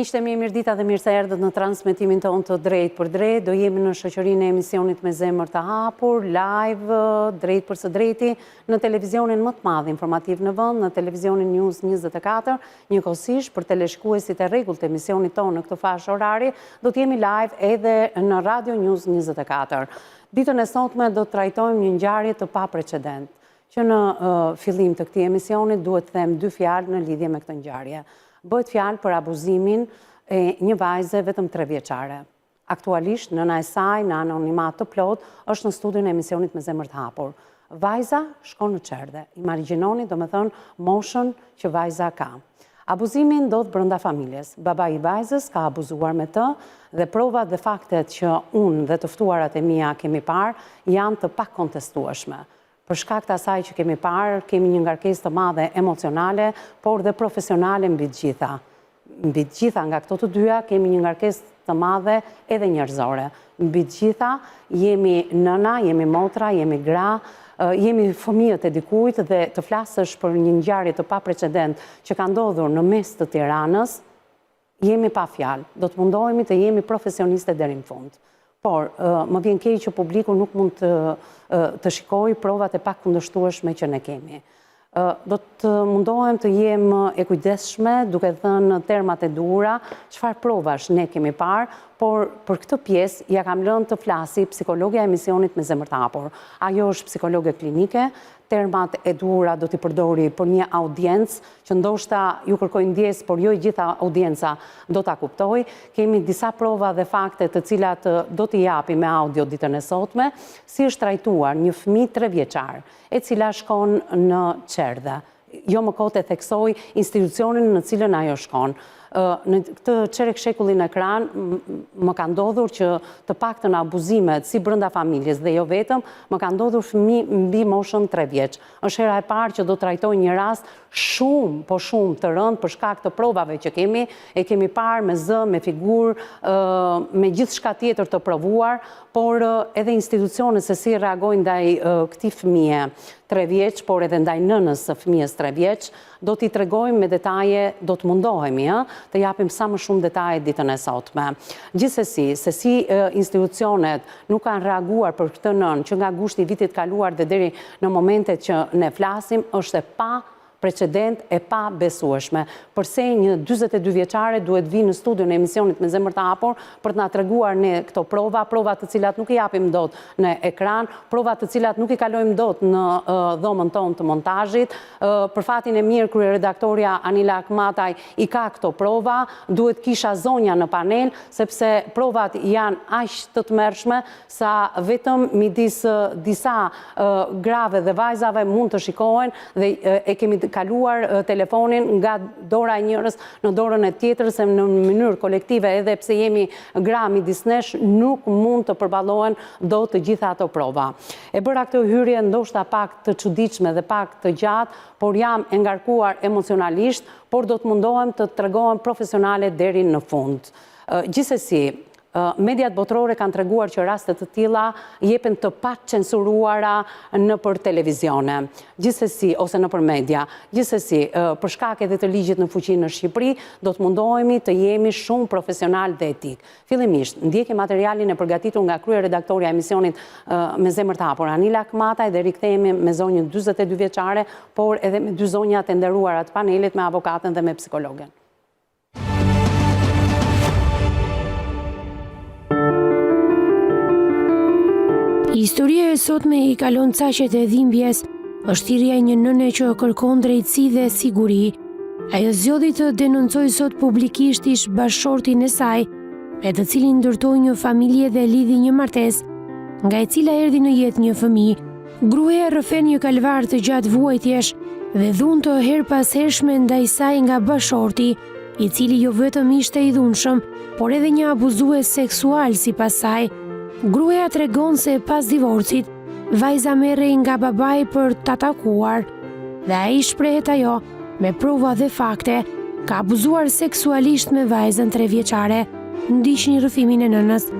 Miqtë e mi, mirëdita dhe mirë se erdhët në transmetimin tonë të Drejt për Drejt. Do jemi në shoqërinë e emisionit Me Zemër të Hapur, live, drejt për së drejti, në televizionin më të madh informativ në vend, në televizionin News 24, njëkohësisht për teleshikuesit e rregullt të emisionit tonë në këtë fashë orari, do të jemi live edhe në Radio News 24. Ditën e sotme do të trajtojmë një ngjarje të paprecedent, që në fillim të këtij emisionit duhet të them dy fjalë në lidhje me këtë ngjarje. Bëhet fjalë për abuzimin e një vajze vetëm 3 vjeçare. Aktualisht, nëna e saj, në anonimat të plot, është në studion e emisionit Me Zemër të Hapur. Vajza shkon në çerdhe. Imagjinoni, domethënë, moshën që vajza ka. Abuzimi ndodh brenda familjes. Babai i vajzës ka abuzuar me të dhe provat dhe faktet që unë dhe të ftuarat e mia kemi parë janë të pakontestueshme. Për shkak të asaj që kemi parë, kemi një ngarkesë të madhe emocionale, por dhe profesionale mbi të gjitha. Mbi të gjitha nga këto të dyja kemi një ngarkesë të madhe edhe njerëzore. Mbi të gjitha jemi nëna, jemi motra, jemi gra, jemi fëmijët e dikujt dhe të flasësh për një ngjarje të paprecedent që ka ndodhur në mes të Tiranës, jemi pa fjalë. Do të mundohemi të jemi profesioniste deri në fund. Por, më vjen keq që publiku nuk mund të shikojë provat e pakundërshtueshme që ne kemi. Do të mundohem të jem e kujdesshme, duke thënë termat e duhura, çfarë provash ne kemi parë, por për këtë pjesë ja kam lënë të flasi psikologja e emisionit Me Zemër të Hapur. Ajo është psikologe klinike, termat e duhura do t'i përdori për një audiencë që ndoshta ju kërkojnë ndjes, por jo i gjitha audienca do t'a kuptoj. Kemi disa prova dhe fakte të cilat do t'i japi me audio ditën e sotme, si është trajtuar një fëmijë 3 vjeçar, e cila shkon në çerdhe. Jo më kot e theksoj institucionin në cilën ajo shkon. Në këtë çerek shekullin ekran më ka ndodhur që të paktën abuzimet si brenda familjes dhe jo vetëm, më ka ndodhur fëmijë mbi moshën 3 vjeç. Është hera e parë që do trajtoj një rast shumë të rënd për shkak të provave që kemi, e kemi parë me zë, me figurë, me gjithçka tjetër të provuar, por edhe institucionet se si reagojnë ndaj këtij fëmije 3 vjeç, por edhe ndaj nënës së fëmijës 3 vjeç, do t'i tregojmë me detaje, do të mundohemi të japim sa më shumë detaje ditën e sotme. Gjithsesi, se si institucionet nuk kanë reaguar për këtë nënë që nga gushti i vitit kaluar dhe deri në momentet që ne flasim, është e pa precedent e pa besueshme. Përse një 42 vjeçare duhet vi në studion e emisionit Me Zemër të Hapur për të na treguar ne këto prova të cilat nuk i japim dot në ekran, prova të cilat nuk i kalojmë dot në dhomën tonë të montazhit. Për fatin e mirë, kryeredaktoria Anila Akmataj i ka këto prova, duhet kisha zonja në panel, sepse provat janë aq të tmerrshme sa vetëm midis disa grave dhe vajzave mund të shikohen dhe e kemi kaluar telefonin nga dora e njërës në dorën e tjetrës, se në mënyrë kolektive, edhe pse jemi gra midis nesh, nuk mund të përballohen dot të gjitha ato prova. E bëra këtë hyrje ndoshta pak të çuditshme dhe pak të gjatë, por jam e ngarkuar emocionalisht, por do të mundohem të tregohem profesionale deri në fund. Gjithsesi, mediat botërore kanë treguar që raste të tilla jepen të pacensuruara nëpër televizione, gjithsesi ose nëpër media. Gjithsesi, për shkak edhe të ligjit në fuqi në Shqipëri, do të mundohemi të jemi shumë profesional dhe etik. Fillimisht, ndjekim materialin e përgatitur nga kryeredaktoria e emisionit Me Zemër të Hapur, Anila Akmataj, dhe rikthehemi me zonjën 42 vjeçare, por edhe me dy zonjat e nderuara të panelit, me avokatën dhe me psikologen. Historia e sotme i kalon caqet e dhimbjes, është thirrja e një nëne që kërkon drejtësi dhe siguri. Ajo zgjodhi të denoncojë sot publikisht ish bashkëshortin e saj, me të cilin ndërtoi një familje dhe lidhi një martesë, nga e cila erdhi në jetë një fëmijë. Gruaja rrëfen një kalvar të gjatë vuajtjesh dhe dhuntë her pas hershme ndaj saj nga bashkëshorti, i cili jo vetëm ishte i dhunshëm, por edhe një abuzues seksual sipas saj. Gruaja tregon se pas divorcit, vajza merrej nga babai për ta takuar dhe ai shprehet ajo me prova dhe fakte ka abuzuar seksualisht me vajzën 3 vjeçare. Ndiqni rrëfimin e nënës.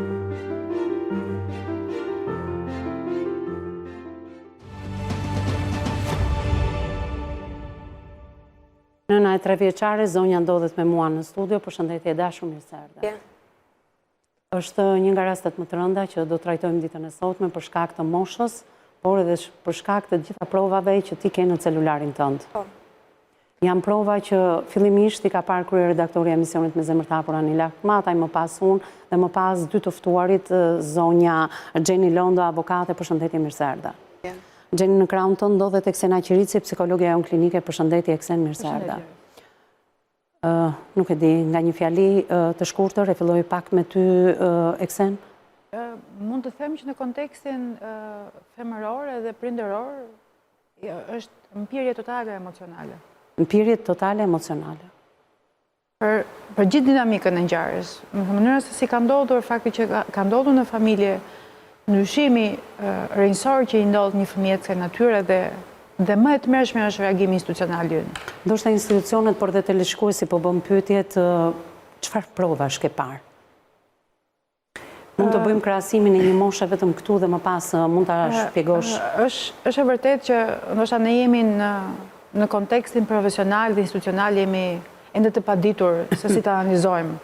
Nëna e 3 vjeçare, zonja ndodhet me mua në studio, përshëndetje e dashur, mirë se erdhe. Është një nga rastet më të rënda që do trajtojmë ditën e sotme për shkak të moshës, por edhe për shkak të gjitha provave që ti ke në celularin tënd. Janë prova që fillimisht i ka parë kryeredaktori i emisionit Me zemër të hapur Anila Mataj, më pas unë dhe më pas dy të ftuarit, zonja Gjeni Londo, avokate, përshëndetje, mirë se erdhe. Gjeni, në krahun tënd ndodhet Eksena Qirici, psikologja jonë klinike, përshëndetje Eksen, mirë se erdhe. Nuk e di, nga një fjali të shkurtër, e filloj pak me ty, Eksen? Mund të them që në kontekstin femëror dhe prindëror është mpirje totale emocionale. Mpirje totale emocionale. Për gjithë dinamikën e ngjarjes, në mënyrën se si ka ndodhur, fakti që ka ndodhur në familje, ndryshimi rinjësor që i ndodh një fëmijë të kësaj natyre dhe më e tmerrshme është reagimi institucional i ynë. Ndoshta institucionet, por dhe teleshikuesi po bën pyetjet, çfarë provash ke parë? Mund të bëjmë krahasimin e një moshe vetëm këtu dhe më pas mund ta shpjegosh? Është e vërtetë që ndoshta ne jemi në kontekstin profesional dhe institucional jemi ende të paditur se si ta analizojmë.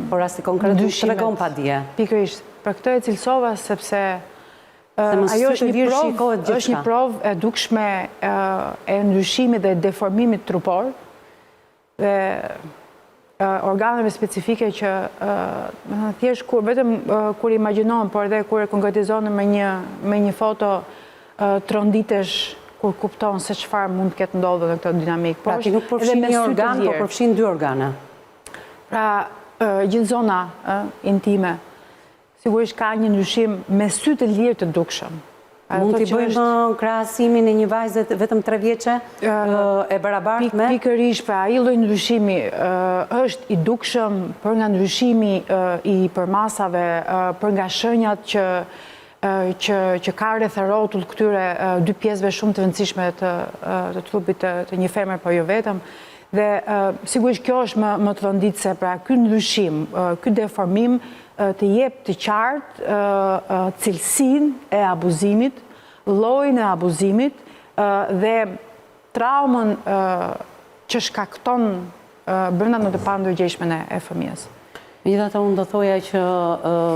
Por rasti konkret nuk tregon padije. Pikërisht, për këtë e cilësova sepse ajo është një provë e dukshme e ndryshimit dhe deformimit trupor dhe organeve specifike që thjesht vetëm kur imagjinohen, por edhe kur e konkretizohen me një foto tronditesh kur kupton se çfarë mund të ketë ndodhur në këtë dinamikë. Pra ti nuk përfshin një organ, por përfshin dy organe. Pra gjithë zona intime sigurisht ka një ndryshim me sy të lirë të dukshëm. Mund t'i bëjmë krahasimin e një vajze vetëm 3 vjeçe e barabartë me? Pikërisht, pra ai lloj ndryshimi është i dukshëm për nga ndryshimi i përmasave, për nga shenjat që ka rreth rrotull këtyre dy pjesëve shumë të rëndësishme të trupit të një femre, por jo vetëm. Dhe sigurisht kjo është më të rënditse, pra ky ndryshim, ky deformim të jep të qartë cilësinë e abuzimit, llojin e abuzimit dhe traumën që shkakton brenda në të pandërgjegjshmen e fëmijës. Megjithatë, unë do thoja që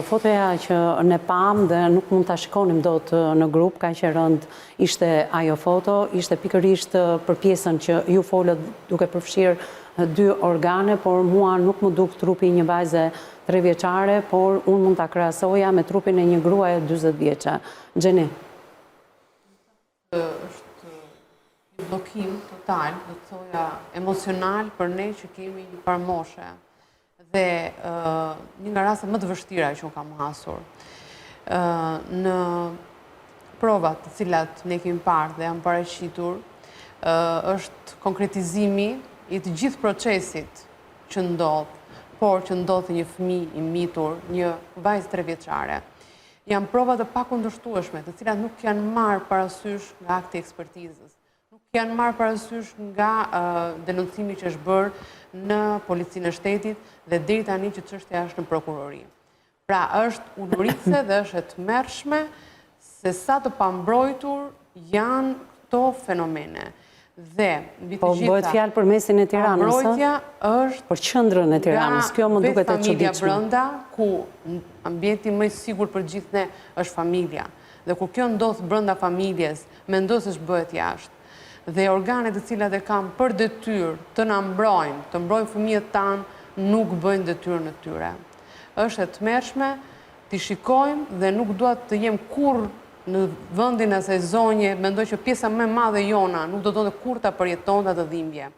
fotoja që ne pam dhe nuk mund ta shikonim dot në grup, kaq e rënd ishte ajo foto, ishte pikërisht për pjesën që ju folët duke përfshirë dy organe, por mua nuk më duk trupi një vajze 3 vjeçare, por unë mund ta krahasoja me trupin e një gruaje 40 vjeçe. Gjeni. Është një bllokim total, do të thoja emocional për ne që kemi një parmoshe. Dhe një nga rastet më të vështira që unë kam hasur. Në provat të cilat ne kemi parë dhe janë paraqitur, është konkretizimi i të gjithë procesit që ndodh, por që ndodh një fëmijë i mitur, një vajzë 3 vjeçare. Janë prova të pakundërshtueshme, të cilat nuk janë marrë parasysh nga akti i ekspertizës, nuk janë marrë parasysh nga denoncimi që është bërë në policinë e shtetit dhe deri tani që çështja është në prokurori. Pra është uluritse dhe është e tmerrshme se sa të pambrojtur janë këto fenomene. Dhe mbi të gjitha, bëhet fjalë për mesin e Tiranës, pambrojtja është për qendrën e Tiranës. Kjo më duket e familja çuditshme. brenda, ku ambienti më i sigurt për gjithë ne është familja. Dhe kur kjo ndodh brenda familjes, mendo se ç'bëhet jashtë. Dhe organet të cilat e kam për detyrë të na mbrojnë, të mbrojnë fëmijët tanë, nuk bëjnë detyrën e tyre. Është e tmerrshme, t'i shikojmë dhe nuk dua të jem kurrë në vendin e asaj zonje, mendoj që pjesa më e madhe jona nuk do donte kurrë ta përjetonte atë dhimbje.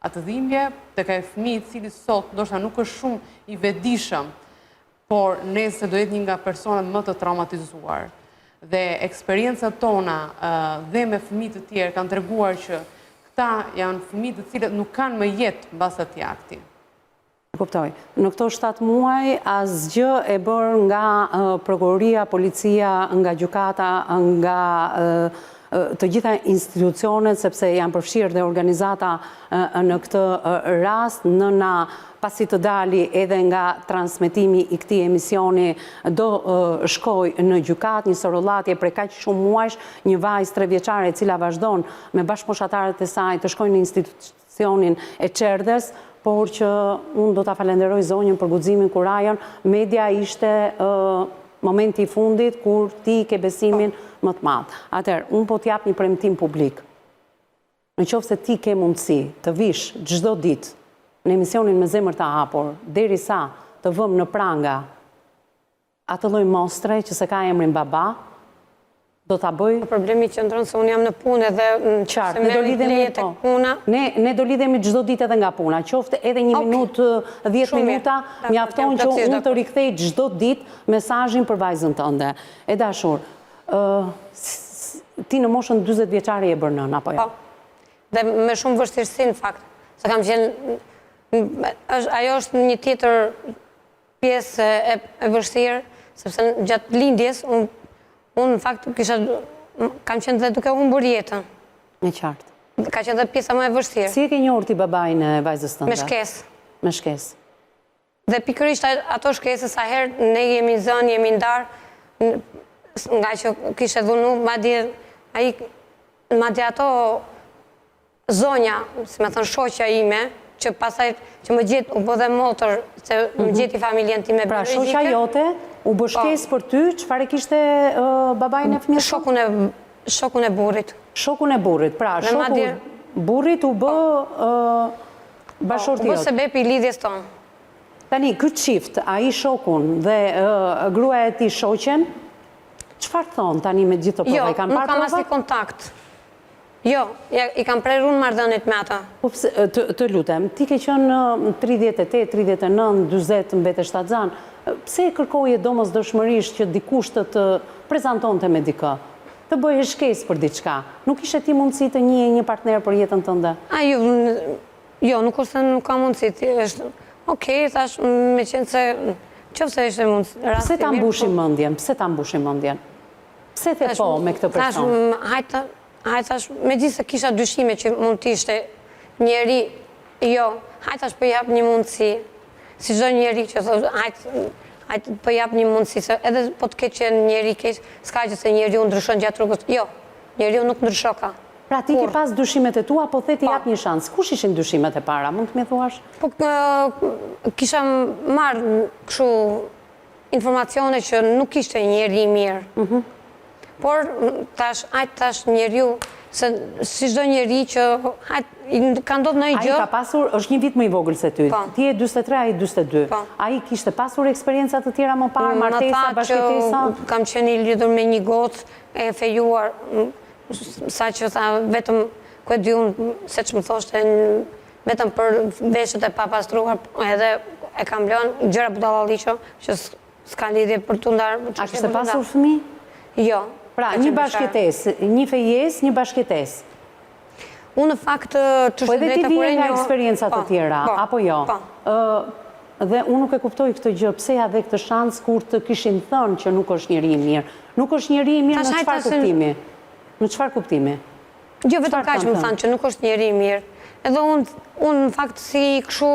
Atë dhimbje tek ai fëmijë i cili sot ndoshta nuk është shumë i vetëdijshëm, por nesër do jetë një nga personat më të traumatizuar. Dhe eksperiencat tona dhe me fëmijë të tjerë kanë treguar që këta janë fëmijë të cilët nuk kanë më jetë mbas atij akti. Kuptoj. Në këto 7 muaj asgjë e bërë nga prokuroria, policia, nga gjykata, nga të gjitha institucionet, sepse janë përfshirë dhe organizata në këtë rast, nëna pasi të dali edhe nga transmetimi i këtij emisioni do shkoj në gjykat, një sorollatje prej kaq shumë muajsh, një vajzë 3 vjeçare e cila vazhdon me bashkëmoshatarët e saj të shkojnë në emisionin e Çerdhes, por që unë do ta falenderoj zonjën për guximin kur ajon media ishte momenti i fundit kur ti ke besimin më të madh. Atëherë, unë po t'jap një premtim publik. Në qoftë se ti ke mundësi të vish çdo ditë në emisionin Me Zemër të Hapur, derisa të vëmë në pranga atë lloj mostre që se ka emrin baba, do ta bëj. Problemi që ndronë se unë jam në punë dhe qartë, ne do lidhemi po. Ne do lidhemi çdo ditë edhe nga puna, qoftë edhe 1 minutë, 10 minuta, mjafton që unë të rikthej çdo ditë mesazhin për vajzën tënde. E dashur, ti në moshën 40 vjeçare je bërë nën apo jo? Po. Dhe me shumë vështirësi në fakt. Se kam qenë ajo është një tjetër pjesë e vështirë, sepse gjatë lindjes unë në fakt kam qenë dhe duke humbur jetën. E qartë. Ka qenë dhe pjesa më e vështirë. Si e ke njohur ti babain e vajzës tënde? Me shkesë. Me shkesë. Dhe pikërisht ato shkesë sa herë ne jemi zënë, jemi ndarë, nga që kishte dhunu, madje ato zonja, si me thënë shoqja ime, që pasaj që më gjetë u bë dhe motor, se më gjeti familjen ti me Pra, shoqja jote u bë shkesë për ty, çfarë kishte babain e fëmijës? Shokun e burrit. Shokun e burrit, pra, shoku burrit u bë bashorti U bë jote. sebeb i lidhjes tonë. Tani, këtë qift, ai shokun dhe gruaja e tij shoqen, çfarë thon tani me gjithë të prova? I kanë nuk parë kam provat? asnjë kontakt. Jo, i kam prerur marrëdhëniet me ata. Po të lutem, ti ke qenë 38, 39, 40 mbete shtatzan. Pse kërkoje domosdoshmërisht që dikush të prezantonte me dikë? Të bëje shkesë për diçka? Nuk ishe ti mundësi të njihe një partner për jetën tënde? Jo, nuk është se nuk ka mundësi. Okej, thash, me qenë se qoftë ishte mundësi. Pse ta mbushim mendjen? Pse ta mbushim mendjen? Pse the po me këtë person? Hajtash, me gjithë se kisha dyshime që mund t'ishte njeri, jo, hajtash për jap një mundësi, si çdo njeri që hajtë për jap një mundësi, se edhe po të keq qenë njeri keq, s'ka që se njeri u ndryshon gjatë rrugës, jo, njeri u nuk ndryshoka. Pra ti ke pas dyshimet e tua, po the ti jap një shans. Kush ishin dyshimet e para, mund të më thuash? Po kisha marrë kështu informacione që nuk ishte njeri i mirë. Por tash njeriu, se si çdo njeri që ka ndodhur ndonjë gjë. Ai ka pasur, është një vit më i vogël se ty. Ti je 43, ai 42. Ai kishte pasur eksperienca të tjera më parë, martesa, bashkëtesa? Kam qenë i lidhur me një gocë e fejuar, sa që tha vetëm ku e di unë, se që më thoshte vetëm për veshët e papastruar, edhe e kam lënë gjëra budallalliqo, që s'ka lidhje për t'u ndarë. A kishte pasur fëmijë? Jo. Pra, një bashkëtesë, një fejes, një bashkëtesë. Unë në fakt që po edhe ti vjen nga eksperienca të tjera, apo jo? Dhe unë nuk e kuptoj këtë gjë, pse ja dhe këtë shans kur të kishin thënë që nuk është njeri i mirë. Nuk është njeri i mirë në çfarë kuptimi? Në çfarë kuptimi? Jo, vetëm kaq më thanë që nuk është njeri i mirë. Edhe unë në fakt si kështu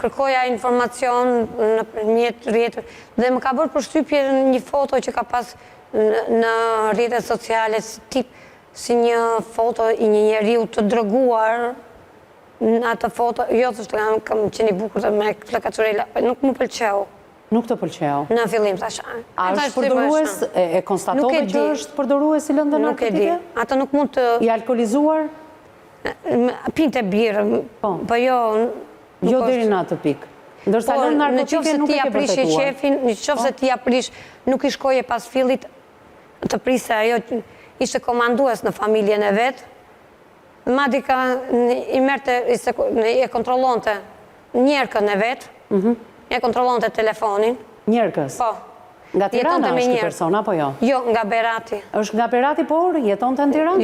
kërkoja informacion nëpërmjet rrjeteve dhe më ka bërë përshtypje një foto që ka pas në rrjetet sociale si një foto i një njeriu të droguar. Në atë foto, jo thoshte kam qenë i bukur me flakacurela, nuk më pëlqeu. Nuk të pëlqeu? Në fillim thash. A është përdorues? E konstatove që është përdorues i lëndë narkotike? Nuk e di. Ata nuk mund të... I alkoolizuar? Pinte birë, po jo... Jo deri në atë pikë. Ndërsa lëndë narkotike nuk e ke vërtetuar. Në qoftë se ti aprish, nuk i shkoje pas fillit të prisë, ajo ishte komandues në familjen e vetë, madje i merte, e kontrollonte njerëkën e vetë, e kontrollonte telefonin. Njerëkës? Po. Nga Tirana është këtë person, apo jo? Jo, nga Berati. është nga Berati, por jeton të në Tiranë?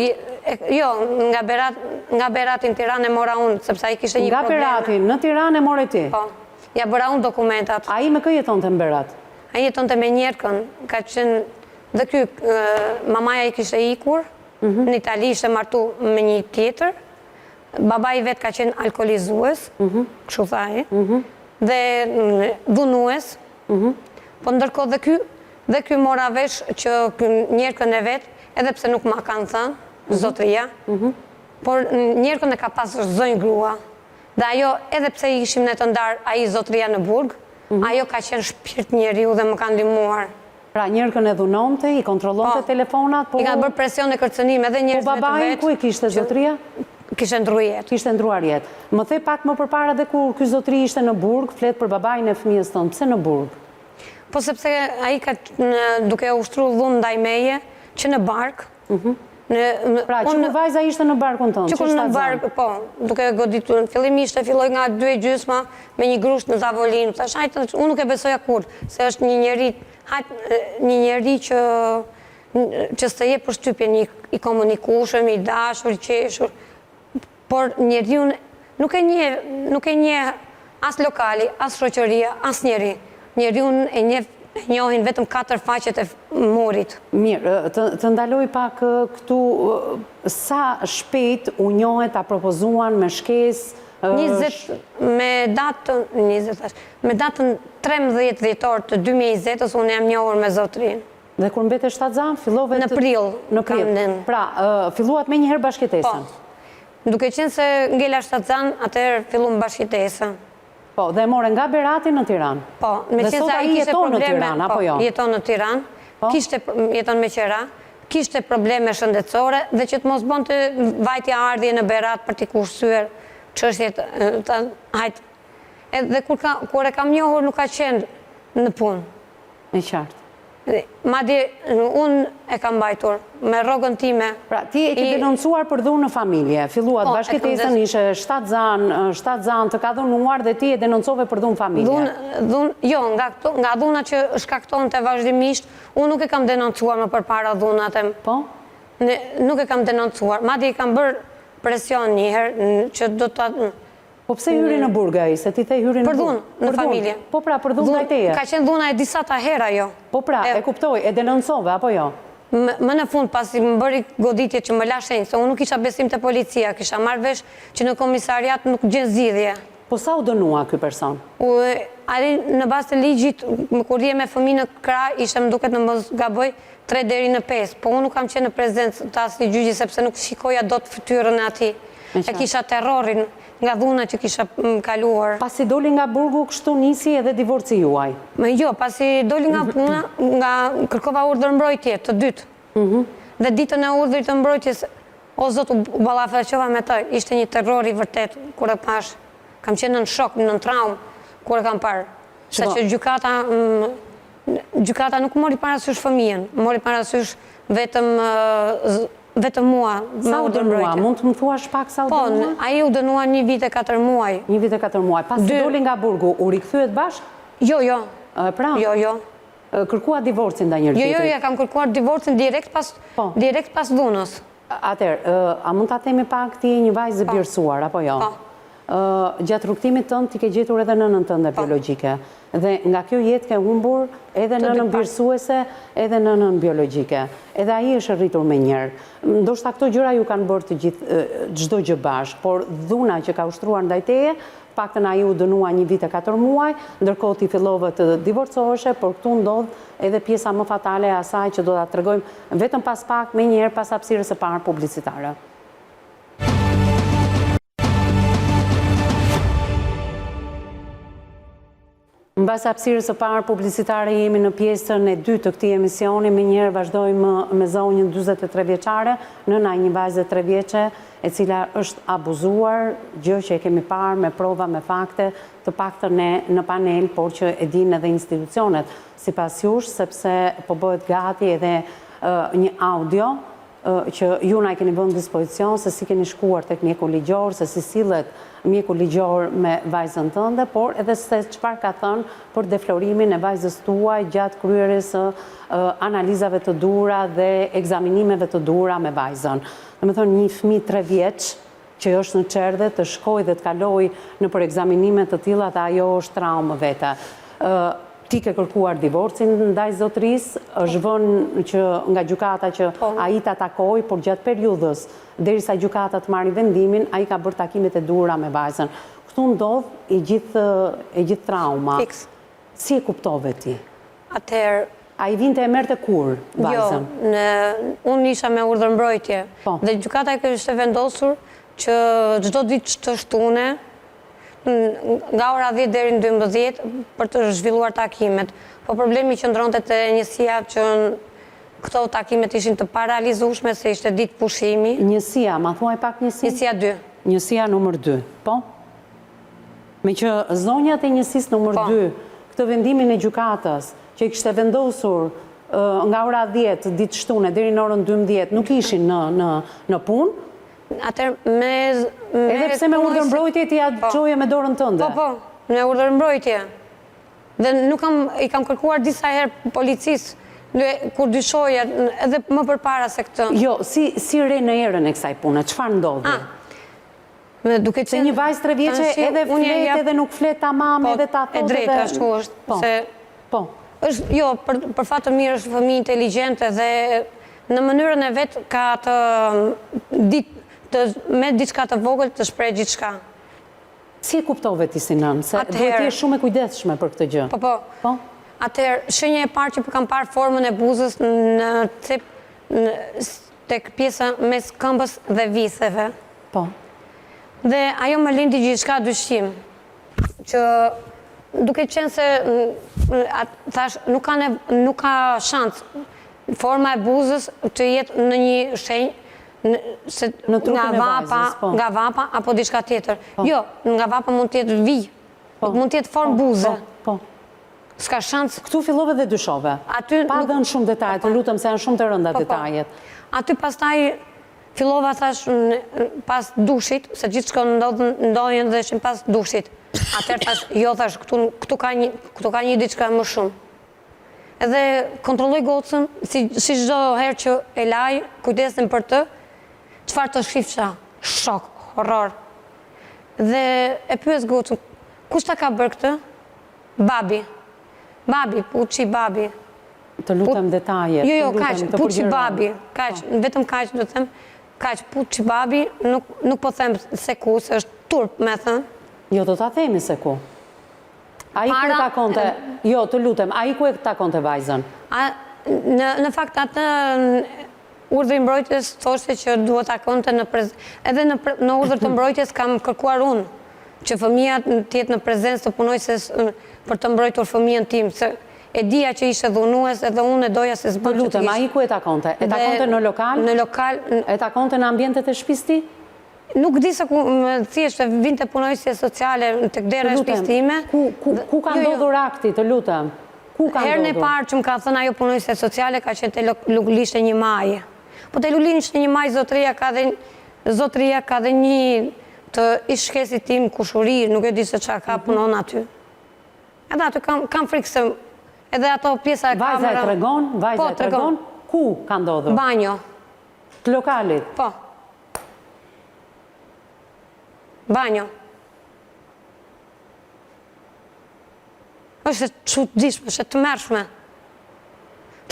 Jo, nga Berati në Tiranë e mora unë, sepse a i kishte një probleme. Nga Berati në Tiranë e more ti? Po, ja bëra unë dokumentat. A i me kë jeton të në Berat? A i jeton të me njerëkën, ka qenë, dhe ky, mamaja i kishte ikur, në Itali ishte martu me një tjetër, baba i vetë ka qenë alkoolizues, kështu thaj, dhe dhunues, po ndërkohë dhe ky mora vesh që njerëkën e vetë, edhe pse nuk ma kanë thënë, zotëria, por njerëkën e ka pasur zonjë grua, dhe ajo, edhe pse ishim ne të ndarë, aji zotëria në burg, ajo ka qenë shpirt njeriu dhe më ka ndihmuar. Pra njerëkën e dhunonte, i kontrollonte telefonat, po... I ka bërë presion e kërcënim edhe njerëzve të vetë. Po babain ku i kishte zotëria? Kishte ndruar jetë. Kishte ndruar jetë. Më the pak më përpara dhe kur ky zotëri ishte në burg, flet për babain e fëmijës tonë, pse në burg? Po sepse ai ka duke ushtruar dhunë ndaj meje, që në bark. Pra, që kur vajza ishte në barkun tonë, që kur në bark, po, duke goditur. Fillimisht e filloi nga 2:30 me një grusht në tavolinë. Thash, hajtë, unë nuk e besoja kur, se është një njeri që s'të jep përshtypjen, i komunikueshëm, i dashur, i qeshur, por njeriu nuk e njeh as lokali, as shoqëria, as njeri. Njeriu e njohin vetëm 4 faqet e murit. Mirë, të ndaloj pak këtu, sa shpejt u njohet, a propozuan me shkesë? Me datën 13 dhjetor të 2020-ës, unë jam njohur me zotërinë. Dhe kur mbete shtatzan, fillove... Në prill. Pra, filluat me njëherë bashkëtesën? Po. Duke qenë se ngela shtatzan, atëherë filluam bashkëtesën. Po, dhe more nga Berati në Tiranë? Po, me qenë se ai kishte probleme, po, jeton në Tiranë, jeton me qera, kishte probleme shëndetësore, dhe që të mos bënte vajtja ardhje në Berat për t'i kursyer çështjet, hajt. Edhe kur e kam njohur nuk ka qenë në punë. E qartë. Madje unë e kam mbajtur me rrogën time. Pra, ti e ke denoncuar për dhunë në familje. Filluat bashkëtesën, ishe 7 zanë të ka dhunuar dhe ti e denoncove për dhunë familje. Jo, nga dhuna që shkaktonte vazhdimisht, unë nuk e kam denoncuar më përpara dhunat. Po? Nuk e kam denoncuar. Madje i kam bërë presion njëherë që do të... Po pse hyri në burg ai, se ti the hyri në burg? Për dhunë, në familje. Po pra, për dhunë ndajteje. Ka qenë dhuna e disa ta hera jo. Po pra, e kuptoj, e denoncove, apo jo? Më në fund, pasi më bëri goditje që më la shenjë, se unë nuk isha besim të policia, kisha marrë vesh që në komisariat nuk gjen zgjidhje. Po sa u dënua ky person? Në bazë të ligjit, kur je me fëmijë në krah, ishte më duket në mos gaboj 3 deri në 5, po unë nuk kam qenë në prezencë të asnjë gjyqi sepse nuk shikoja dot fytyrën e atij. E kisha terrorin nga dhuna që kisha kaluar. Pasi doli nga burgu, kështu nisi edhe divorci juaj? Jo, pasi doli nga puna, kërkova urdhër mbrojtje të dytë. Dhe ditën e urdhrit të mbrojtjes, o zot, u ballafaqova me të, ishte një terror i vërtet, kur e pash. Kam qenë në shok, në traumë, kur e kam parë. Sa që gjykata nuk mori parasysh fëmijën, mori parasysh vetëm mua. Sa u dënua? Mund të më thuash pak sa u dënua? Po, ai u dënua 1 vit e 4 muaj. 1 vit e 4 muaj. Pas doli nga burgu, u rikthyet bashkë? Jo. Pra? Jo. Kërkua divorcin ndaj njëri tjetrit? Jo, ja kam kërkuar divorcin direkt pas dhunës. Atëherë, a mund ta themi pak ti një vajzë birësuar, apo jo? Po. Gjatë rrugtimit tënd ti ke gjetur edhe nënën tënde biologjike. Dhe nga kjo jetë ke humbur edhe nënën birësuese, edhe nënën biologjike. Edhe ai është rritur me njërë. Ndoshta këto gjëra ju kanë bërë të gjithë çdo gjë bashkë, por dhuna që ka ushtruar ndaj teje, paktën ai u dënua 1 vit e 4 muaj, ndërkohë ti fillove të divorcoheshe, por këtu ndodh edhe pjesa më fatale e asaj që do ta tregojmë vetëm pas pak, më njëherë pas hapësirës së parë publicitare. Në bas hapësirës së parë publicitare jemi në pjesën e 2 të këtij emisioni, me njëherë vazhdojmë me zonjën 43 vjeçare, nëna e një vajze 3 vjeçe, e cila është abuzuar, gjë që e kemi parë me prova, me fakte, të paktën ne në panel, por që e dinë edhe institucionet, sipas jush, sepse po bëhet gati edhe një audio që ju na e keni vënë në dispozicion, se si keni shkuar tek mjeku ligjor, se si sillet mjeku ligjor me vajzën tënde, por edhe se çfarë ka thënë për deflorimin e vajzës tuaj gjatë kryerjes së analizave të duhura dhe ekzaminimeve të duhura me vajzën. Domethënë një fëmijë 3 vjeç që është në çerdhe të shkojë dhe të kalojë nëpër ekzaminime të tilla, dhe ajo është traumë vete. Ti ke kërkuar divorcin ndaj zotërisë, është vënë që nga gjykata që ai ta takoj, por gjatë periudhës derisa gjykata të marrë vendimin, ai ka bërë takimet e duhura me vajzën. Këtu ndodh e gjithë trauma. Fiks. Si e kuptove ti? Atëherë, A i vinte e merte kur, vajzën? Jo, unë isha me urdhër mbrojtje. Po. Dhe gjykata kishte vendosur që çdo ditë të shtune, nga ora 10 deri në 12 për të zhvilluar takimet. Po problemi qëndronte te njësia që këto takimet ishin të parealizueshme se ishte ditë pushimi. Njësia, ma thuaj pak njësia? Njësia 2. Njësia numër 2, po? Me që zonjat e njësis numër 2, këtë vendimin e gjykatës, që i kishte vendosur nga ora 10 ditë shtune deri në orën 12, nuk ishin në punë? Edhe pse me urdhër mbrojtje ti ja çoje me dorën tënde? Po, me urdhër mbrojtje. Dhe i kam kërkuar disa herë policisë kur dyshoja edhe më përpara se këtë. Jo, si re në erën e kësaj pune, çfarë ndodhi? Se një vajzë 3 vjeçe edhe flet edhe nuk flet tamam edhe ta thotë. E drejtë ashtu është. Po. Jo, për fat të mirë është fëmijë inteligjente dhe në mënyrën e vet ka me diçka të vogël të shpreh gjithçka. Si e kuptove ti si nën? Se duhet të jesh shumë e kujdesshme për këtë gjë. Po. Atëherë, shenja e parë që kam parë formën e buzës në cep tek pjesa mes këmbës dhe viseve. Po. Dhe ajo më lindi gjithçka dyshim. Që duke qenë se thash nuk ka shans forma e buzës të jetë në një shenjë nga vapa apo diçka tjetër. Jo, nga vapa mund të jetë vijë, mund të jetë formë buze. S'ka shans. Këtu fillove dhe dyshove. Pa dhënë shumë detaje, të lutem se janë shumë të rënda detajet. Aty pastaj fillova thash pas dushit, se gjithçka ndodhin dhe ishin pas dushit. Atëherë thash, jo thash, këtu ka një diçka më shumë. Edhe kontrolloj gocën, si çdo herë që e laj, kujdesem për të, çfarë të shifsha? Shok, horror. Dhe e pyes gocën, kush ta ka bërë këtë? Babi. Babi, puçi babi. Të lutem detajet. Jo, kaq, puçi babi. Kaq, vetëm kaq do të them. Kaq, puçi babi, nuk po them se ku, se është turp, me thënë. Jo, do ta themi se ku. A i ku e takonte, jo, të lutem, a i ku e takonte vajzën? Në fakt atë urdhri i mbrojtjes thoshte që duhet takonte edhe në urdhër të mbrojtjes kam kërkuar unë që fëmia të jetë në prezencë të punojëses për të mbrojtur fëmijën tim, se e dija që ishte dhunues edhe unë e doja se s'bën që të ishte. Të lutem, a i ku e takonte? E takonte në lokal? Në lokal. E takonte në ambientet e shtëpisë ti? Nuk di se ku thjesht vinte punojësje sociale tek dera e shtëpisë time. Ku ka ndodhur akti, të lutem? Ku ka ndodhur? Herën e parë që më ka thënë ajo punojëse sociale ka qenë te Lulishte 1 Maj. Po te Lulishte 1 Maj zotëria ka dhe një të ishkesit tim kushuri, nuk e di se çfarë ka punon aty. Edhe aty kam frikë se edhe ato pjesa e kamerës. Vajza e tregon? Ku ka ndodhur? Banjo. Të lokalit? Po. Banjo. është çuditshme, është të mërshme.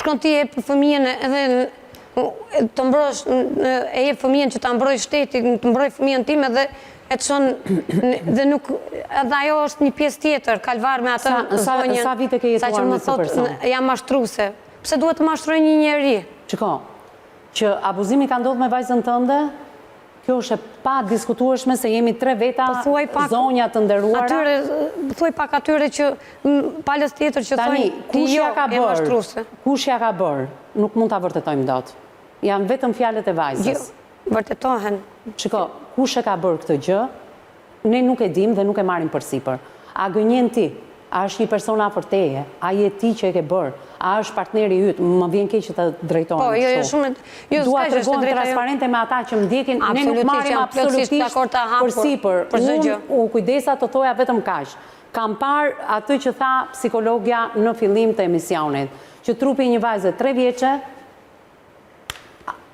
Shkon ti e për fëmijën edhe të mbrosh, e jep fëmijën që ta mbroj shteti, të mbroj fëmijën time dhe e të shonë, dhe nuk, edhe ajo është një pjesë tjetër, kalvar me atë zonjën. Sa vite ke jetuar me këtë person? Jam mashtruese. Pse duhet të mashtroj një njeri? Çiko, që abuzimi ka ndodhur me vajzën tënde? Kjo është e pa diskutueshme se jemi 3 veta zonja të nderuara. Thuaj pak atyre që palës tjetër që thonë ti jo e mashtruese. Kush ja ka bërë? Nuk mund ta vërtetojmë dot. Janë vetëm fjalët e vajzës. Vërtetohen. Shiko, kush e ka bërë këtë gjë? Ne nuk e dim dhe nuk e marrim përsipër. A gënjen ti? A është një person afër teje? A je ti që e ke bërë? A është partneri yt? Më vjen keq që të drejtohem kështu. Po, jo shumë. Dua të tregohem transparente me ata që më ndjekin, ne nuk marrim absolutisht përsipër. Unë u kujdesa të thoja vetëm kaq. Kam parë atë që tha psikologja në fillim të emisionit, që trupi një vajze 3 vjeçe,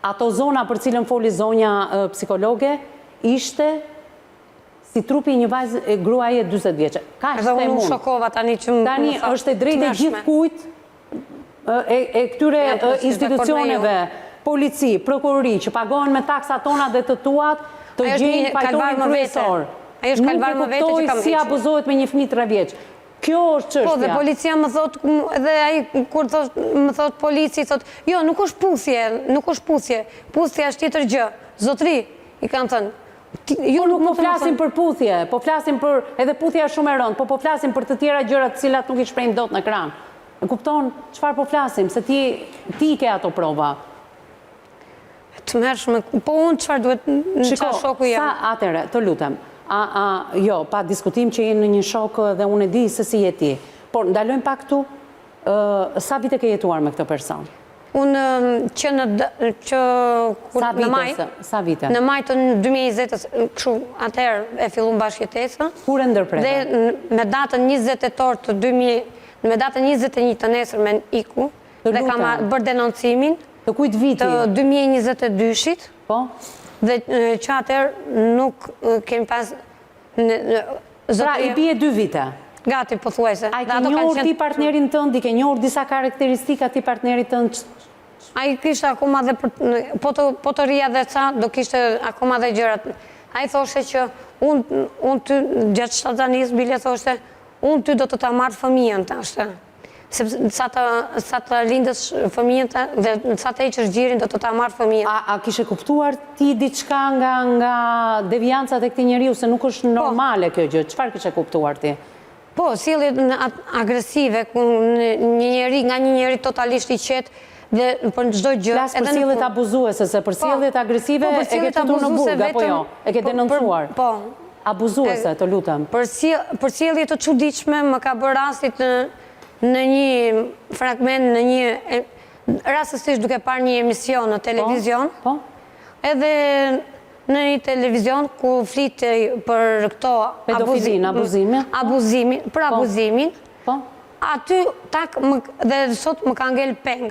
ato zona për cilën foli zonja psikologe, ishte si trupi një vajzë gruaje 40 vjeçe. Edhe unë u shokova tani që më tani është e drejtë gjithkujt e këtyre institucioneve, polici, prokurori, që pagohen me taksat tona dhe të tuat, të gjejnë fajtorin kryesor. Ajo është kalvar më vete që kam hequr. Si abuzohet me një fëmijë 3 vjeç. Kjo është çështja. Po, dhe policia më thot, edhe ai kur më thot polici, thot, jo, nuk është puthje, puthja është tjetër gjë. Zotri, i kam thënë, Po nuk po flasim për puthje, po flasim për, edhe puthja është shumë e rëndë, po flasim për të tjera gjëra të cilat nuk i shprehim dot në ekran. E kupton çfarë po flasim, se ti ke ato prova. Të mërshme, po unë çfarë duhet në çfarë shoku jam? Sa atëre, të lutem. Jo, pa diskutim që jenë në një shok dhe unë e di se si je ti. Por ndalojmë pak këtu, sa vite ke jetuar me këtë person? Unë që në maj, Sa vite? Në maj të 2020, kështu atëherë e fillum bashkëjetesa. Kur e ndërprerë? Dhe me datën 20 tetor të 2000, me datën 21 të nesër me iku, dhe kam bërë denoncimin. Të kujt viti? Të 2022-shit. Po? Dhe që atëherë nuk kemi pas... Pra, i bie 2 vite? Gati, po thuajse. A i ke njohur ti partnerin tënd, i ke njohur disa karakteristika ti partnerit tënd? A i kishte akoma dhe, po të rria dhe ca, do kishte akoma dhe gjërat. A i thoshe që unë ty, gjatë shtazanis, bile thoshe, unë ty do të ta marrë fëmijën të ashte. Sa të lindës fëmijën të, dhe sa të heqësh gjirin, do të ta marrë fëmijën. A kishe kuptuar ti diçka nga deviancat e këtij njeriu, se nuk është normale kjo gjë? Çfarë kishe kuptuar ti? Po, sjelljet agresive, nga një njeri totalisht i qetë, dhe për çdo gjë. Flas për sjelljet abuzuese, se për sjelljet agresive e ke futur në burg, apo jo? E ke denoncuar? Po. Abuzuese, të lutem. Për sjellje të çuditshme më ka bërë rastit në një fragment, në një rastësisht duke parë një emision në televizion. Po. Edhe në një televizion ku flitej për këto abuzimin, për abuzimin. Po. Aty dhe sot më ka ngel peng.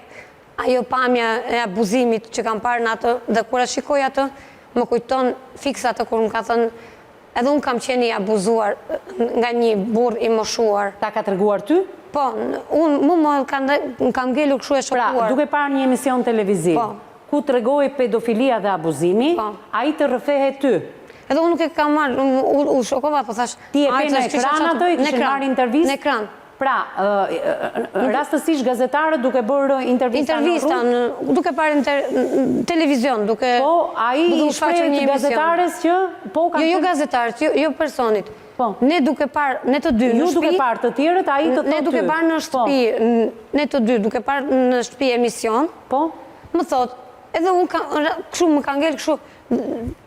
Ajo pamja e abuzimit që kam parë në atë, dhe kur e shikoj atë, më kujton fix atë kur më ka thënë, edhe unë kam qenë i abuzuar nga një burr i moshuar. Ta ka treguar ty? Po, unë më kam ngelur kështu e shokuar. Pra, duke parë një emision televiziv, ku tregoi pedofilia dhe abuzimi, ai të rrëfehet ty. Edhe unë nuk e kam marrë, u shokova, po thash... Ti e pe në ekran ato, i kishin marrë intervistë? Në ekran. Pra, rastësisht gazetarët duke bërë intervista në rrugë? Duke parë televizion, duke... Po, a i shpreh të gazetares që... Jo gazetarës, jo personit. Ne duke parë, ne të dy në shtëpi... Ju duke parë të tjerët, a i të të ty. Ne duke parë në shtëpi, ne të dy duke parë në shtëpi emision, më thot, edhe unë këshu më ka ngellë këshu...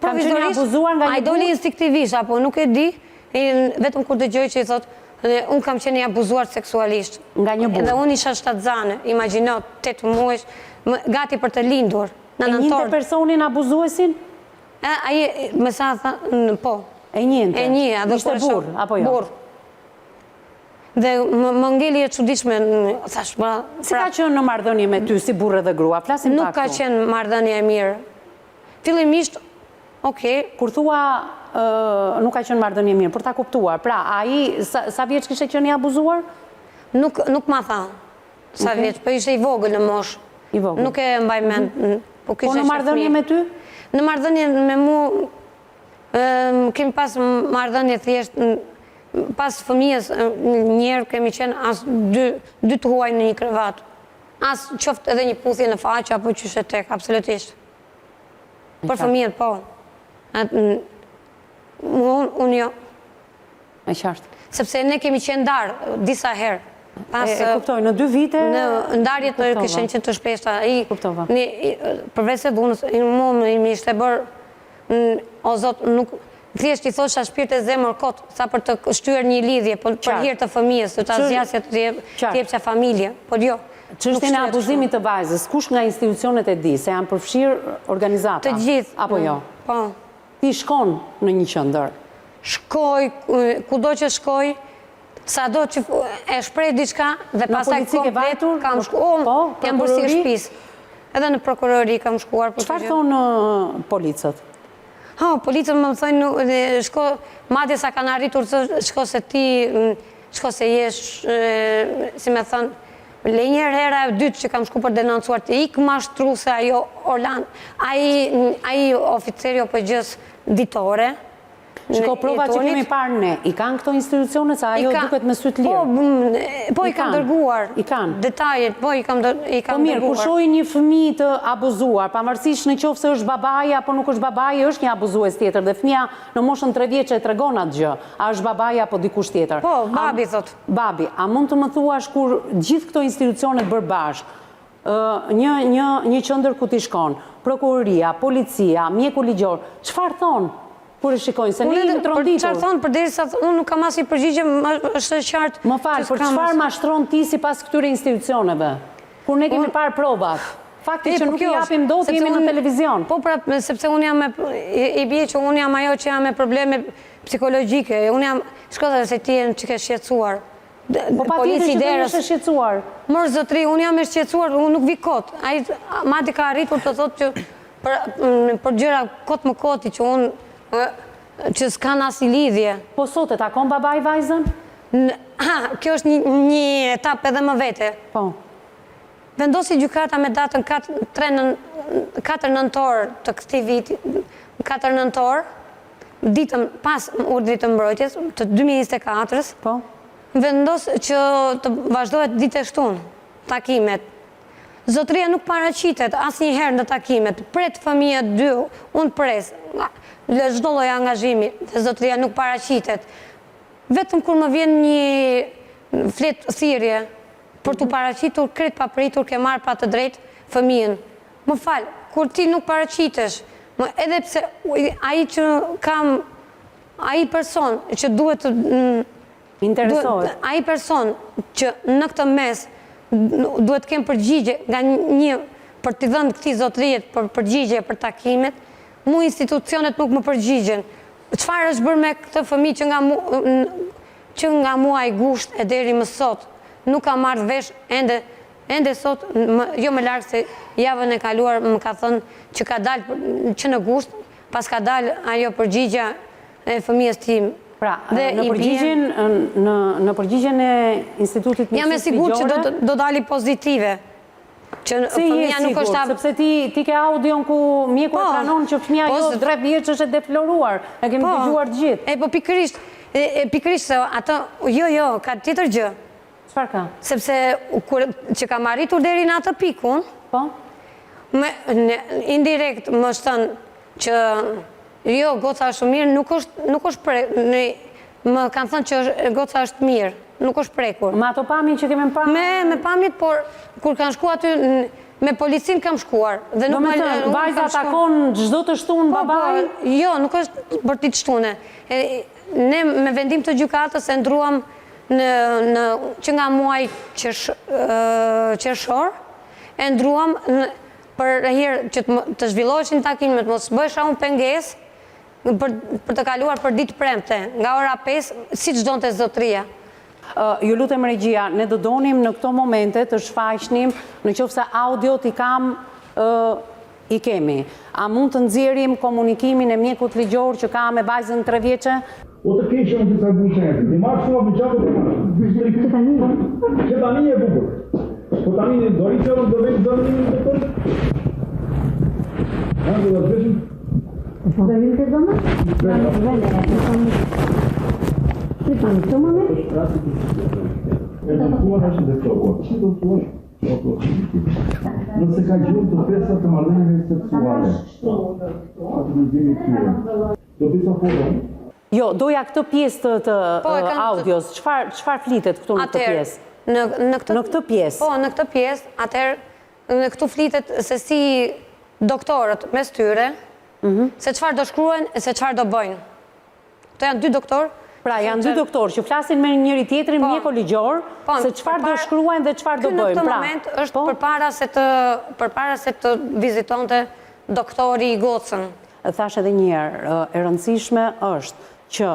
Kam qenë abuzuar nga një burr? A i doli instiktivisht, apo nuk e di, vetëm kur dëgjoj që i thot, unë kam qenë i abuzuar seksualisht. Nga një burr? Edhe unë isha shtatzane, imagino, 8 muesh, gati për të lindur. E njënte personin abuzuesin? Aje, me sa tha, po. E njënte? E një, ishte burr, apo jo? Burr. Dhe më ngeli e çuditshme, thash, pra... Si ka qenë në marrëdhënie me ty, si burrë dhe grua? Flasim pak. Nuk ka qenë marrëdhënie e mirë. Fillimisht, okej. Kur thua nuk ka qenë marrëdhënie mirë, për ta kuptuar. Pra, ai sa vjeç kishte qenë i abuzuar? Nuk ma tha sa vjeç, po ishte i vogël në moshë. I vogël. Nuk e mbaj mend. Po në marrëdhënie me ty? Në marrëdhënie me mua kemi pas marrëdhënie thjesht pas fëmijës njerë kemi qenë as dy të huaj në një krevat. As qoftë edhe një puthje në faqe apo qyshe tek, absolutisht. Për fëmijët, po. Unë jo. E qartë. Sepse ne kemi qenë ndarë disa herë. E kuptoj, në 2 vite... Në ndarjet këshen qenë të shpeshta. Kuptova. Përveç se dhunës, mu më ishte bërë, o zotë, nuk... Thjesht i thosha shpirt e zemër kot, sa për të shtyër një lidhje, për hirë të fëmijës, të të azjasja të tjepqa familje, por jo. Çështjen e abuzimit të vajzës, kush nga institucionet e di, se janë përfshirë organizata? Të gjithë. Apo jo? Po. Ti shkon në një qendër? Shkoj, kudo që shkoj, sado që e shprej diçka, dhe pasaj komplet kam shkuar, jam bërë si shtëpisë. Edhe në prokurori kam shkuar. Çfarë thonë policët? Policët më thënë, madje sa kanë arritur, shko se ti, shko se jesh, si me thënë, lenjer hera e dytë që kam shku për denoncuar të ikë mashtru se ajo Orlan, aji oficeri o përgjës ditore, Shiko, provat që kemi parë ne, i kanë këto institucionet, sa ajo duket me sytë lirë? Po, i kam dërguar. I kanë? Detajet, po, i kam dërguar. Po mirë, kur shojë një fëmijë të abuzuar, pavarësisht në qoftë se është babaja, apo nuk është babaja, është një abuzues tjetër, dhe fëmija në moshën 3 vjeçë e tregon atë gjë, a është babaja apo dikush tjetër? Po, babi thot. Babi, a mund të më thuash kur gjithë këto institucionet bërë bashkë, një qendër ku t'i shkon, prokuroria, policia, mjeku ligjor, çfarë thonë? Kur e shikojnë, se ne jemi tronditur. Çfarë thonë, përderisa unë nuk kam asnjë përgjigje, është e qartë. Më fal, për çfarë mashtron ti sipas këtyre institucioneve? Kur ne kemi parë provat. Fakti që nuk i japim dot, jemi në televizion. Po pra, sepse unë jam i bie që unë jam ajo që jam me probleme psikologjike. Unë jam shkolla se ti je që ke shqetësuar. Po patjetër që do të shqetësuar. Mor zotri, unë jam e shqetësuar, unë nuk vi kot. Ai madje ka arritur të thotë që për gjëra kot më koti që unë që s'kan asnjë lidhje. Po sot e takon babai vajzën? Kjo është një etapë edhe më vete. Po. Vendosi gjykata me datën 4 nëntor të këtij viti, 4 nëntor, ditën pas urdhrit të mbrojtjes të 2024-s. Po. Vendos që të vazhdohet ditë e shtunë takimet. Zotria nuk paraqitet asnjëherë në takimet. Pret fëmija 2, unë pres. Çdo lloj angazhimi, dhe zotria nuk paraqitet. Vetëm kur më vjen një flet thirrje për t'u paraqitur krejt papritur, ke marrë pa të drejtë fëmijën. Më fal, kur ti nuk paraqitesh, edhe pse ai që kam, ai person që duhet të interesohet. Ai person që në këtë mes duhet të kemë përgjigje nga një për t'i dhënë këtij zotërie për përgjigje për takimet, mu institucionet nuk më përgjigjen. Çfarë është bërë me këtë fëmijë që nga muaji gusht e deri më sot nuk ka marrë vesh ende sot, jo më larg se javën e kaluar më ka thënë që ka dalë që në gusht, pas ka dalë ajo përgjigja e fëmijës tim. Pra, në përgjigjen e Institutit Jam e sigurt që do dali pozitive. Që fëmija nuk është sepse ti ke audion ku mjeku e pranon që fëmija jo 3 vjeç është e defloruar. E kemi dëgjuar të gjithë. Po pikërisht se atë, jo, ka tjetër gjë. Çfarë ka? Sepse që kam arritur deri në atë pikun, indirekt më thënë që jo, goca është mirë, nuk është më kanë thënë që goca është mirë. Nuk është prekur. Me ato pamjet që kemi parë? Me pamjet, por kur kanë shkuar aty, me policin kam shkuar. Do me thënë, vajza takon çdo të shtunë babai? Jo, nuk është për ti të shtune. Ne me vendim të gjykatës e ndruam që nga muaj qershor, e ndruam për herë që të zhvilloheshin takimet, mos bëhesha unë pengesë për të kaluar për ditë premte, nga ora 5, si që donte zotria. Ju lutem regjia, ne do donim në këto momente të shfaqnim, në qoftë se audiot i kemi. A mund të nxjerrim komunikimin e mjekut ligjor që ka me vajzën 3 vjeçe? O të keqë në disa buqenëti, një marë shumë për qatë të marë. Që tani e bukur. Po tani do i qërë do vejtë dërë një të tërë. Në do të veshëm? Po dhe vinë të dëmë? Në këtë moment? E në tuar është dhe këto, që do të tuar? Nëse ka gjurë të pesa të marrëdhënieve seksuale, atë në gjeni tyre. Do pesa foton? Jo, doja këtë pjesë të audios, çfarë flitet këtu në këtë pjesë? Në këtë pjesë? Po, në këtë pjesë, atëherë në këtu flitet se si doktorët mes tyre, se çfarë do shkruajnë e se çfarë do bëjnë. Këto janë 2 doktorë. Pra, janë 2 doktorë që flasin me njëri tjetrin mjeko ligjor, se çfarë do shkruajnë dhe çfarë do bëjnë. Në këtë moment është përpara se të vizitonte doktori i gocën. Thash edhe një herë, e rëndësishme është që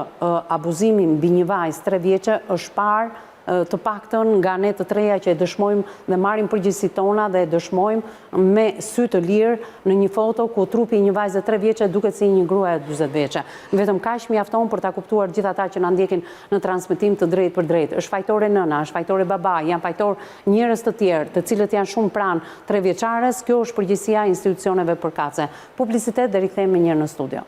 abuzimi mbi një vajzë 3 vjeçe është parë të paktën nga ne të treja që e dëshmojmë dhe marrim përgjegjësitë tona dhe e dëshmojmë me sy të lirë në një foto ku trupi një vajze 3 vjeçe duket si një grua e 40 vjeçe. Vetëm kaq mjafton për ta kuptuar gjithë ata që na ndjekin në transmetim të drejtë për drejtë. Është fajtore nëna, është fajtore baba, janë fajtor njerëz të tjerë, të cilët janë shumë pranë 3 vjeçares. Kjo është përgjegjësia e institucioneve përkatëse. Publicitet dhe rikthehemi një herë në studio.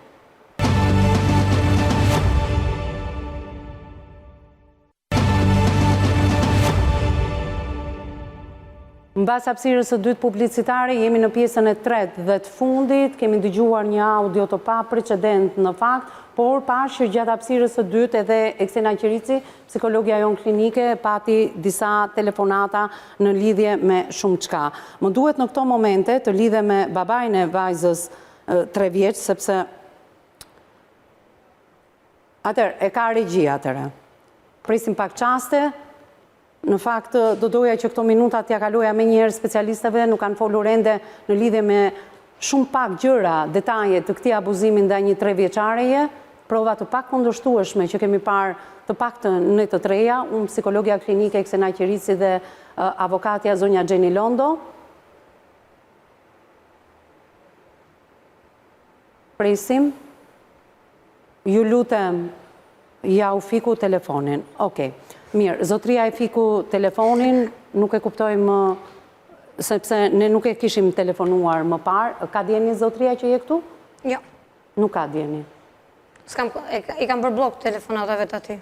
Mbas hapësirës së dytë publicitare, jemi në pjesën e tretë dhe të fundit, kemi dëgjuar një audio të pa precedent në fakt, por pash që gjatë hapësirës së dytë edhe Eksena Qirici, psikologja jonë klinike, pati disa telefonata në lidhje me shumë çka. Më duhet në këto momente të lidhe me babajnë e vajzës 3 vjeç, sepse atër, e ka regji atëre. Presim pak qaste. Në fakt, do doja që këto minuta t'ja kaloja me njerë specialistëve, nuk kanë folur ende në lidhje me shumë pak gjëra, detaje të këtij abuzimi ndaj një 3 vjeçareje, prova të pak kundërshtueshme që kemi parë të pak të në të treja, unë psikologja klinike Eksena Qirici dhe avokatja zonja Gjeni Londo. Presim. Ju lutem, ja u fiku telefonin. Okej. Mirë, zotria e fiku telefonin, nuk e kuptojmë, sepse ne nuk e kishim telefonuar më parë. Ka djeni zotria që je këtu? Jo. Nuk ka djeni. I kam bërë blok telefonatave të ati.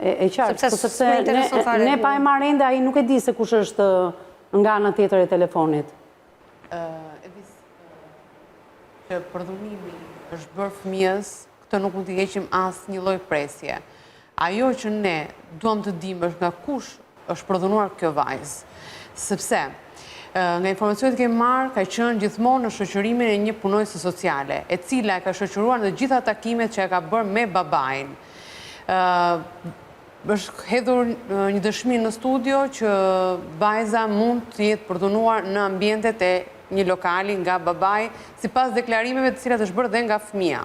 E qartë, sepse ne pa e marrë ende, a i nuk e di se kush është nga ana tjetër e telefonit. Edis, që përdhunimi është bërë fëmijës, këtë nuk mund t'i heqim asë një lloj presje. Ajo që ne duam të dimë është nga kush është prodhunuar kjo vajzë. Sepse, nga informacionet kemi marrë, ka qenë gjithmonë në shoqërimin e një punojëse sociale, e cila e ka shoqëruar në gjitha takimet që e ka bërë me babajnë. është hedhur një dëshmi në studio që vajza mund të jetë prodhunuar në ambientet e një lokali nga babaj, sipas deklarimeve të cilat është bërë dhe nga fëmia.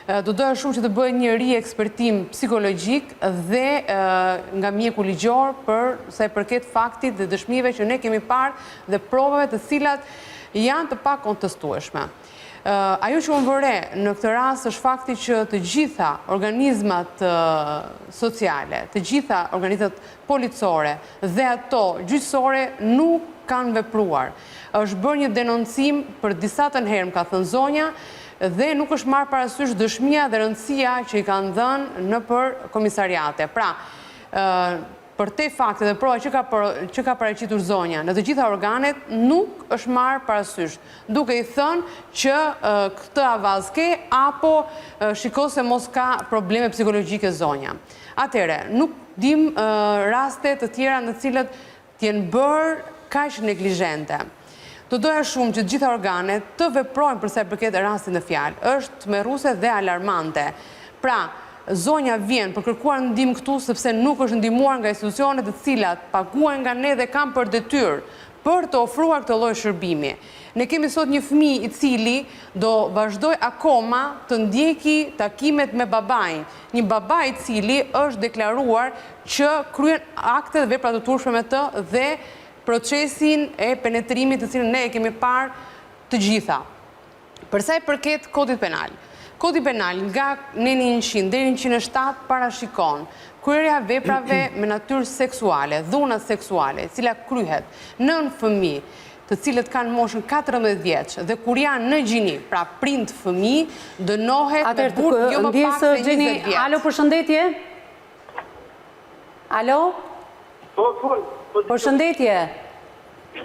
Do doja shumë që të bëjë një riekspertim psikologjik dhe nga mjeku ligjor për sa i përket faktit dhe dëshmive që ne kemi parë dhe provave të cilat janë të pa kontestueshme. Ajo që më vëre në këtë rast është fakti që të gjitha organizmat sociale, të gjitha organizmat policore dhe ato gjyqësore nuk kanë vepruar. Është bërë një denoncim për disa të herë, më ka thënë zonja, dhe nuk është marrë parasysh dëshmia dhe rëndësia që i kanë dhënë në për komisariate. Pra, për te fakte dhe prova që ka paraqitur zonja, në të gjitha organet nuk është marrë parasysh, duke i thënë që këtë avaz ke, apo shiko se mos ka probleme psikologjike zonja. Atere, nuk dim raste të tjera në cilët t'jenë bërë kaq neglizhente. Do doja shumë që të gjitha organet të veprojnë përsa i përket rastin në fjalë. Është tmerruse dhe alarmante. Pra, zonja vjen për kërkuar ndihmë këtu sepse nuk është ndihmuar nga institucionet të cilat paguajnë nga ne dhe kanë për detyrë për të ofruar këtë lloj shërbimi. Ne kemi sot një fëmijë i cili do vazhdoj akoma të ndjeki takimet me babajin. Një babaj i cili është deklaruar që kryen akte dhe vepra të turpshme me të dhe procesin e penetrimit të cilën ne e kemi parë të gjitha. Përsa i përket kodit penal. Kodi penal nga neni 100 deri në 107 parashikon kryerja veprave me natyrë seksuale, dhuna seksuale, cila kryhet nën fëmijë, të cilët kanë moshën 14 vjeç dhe kur janë në gjini, pra prind fëmijë, dënohet me burg jo më pak se 20 vjeç. Alo, përshëndetje? Alo? Përshëndetje.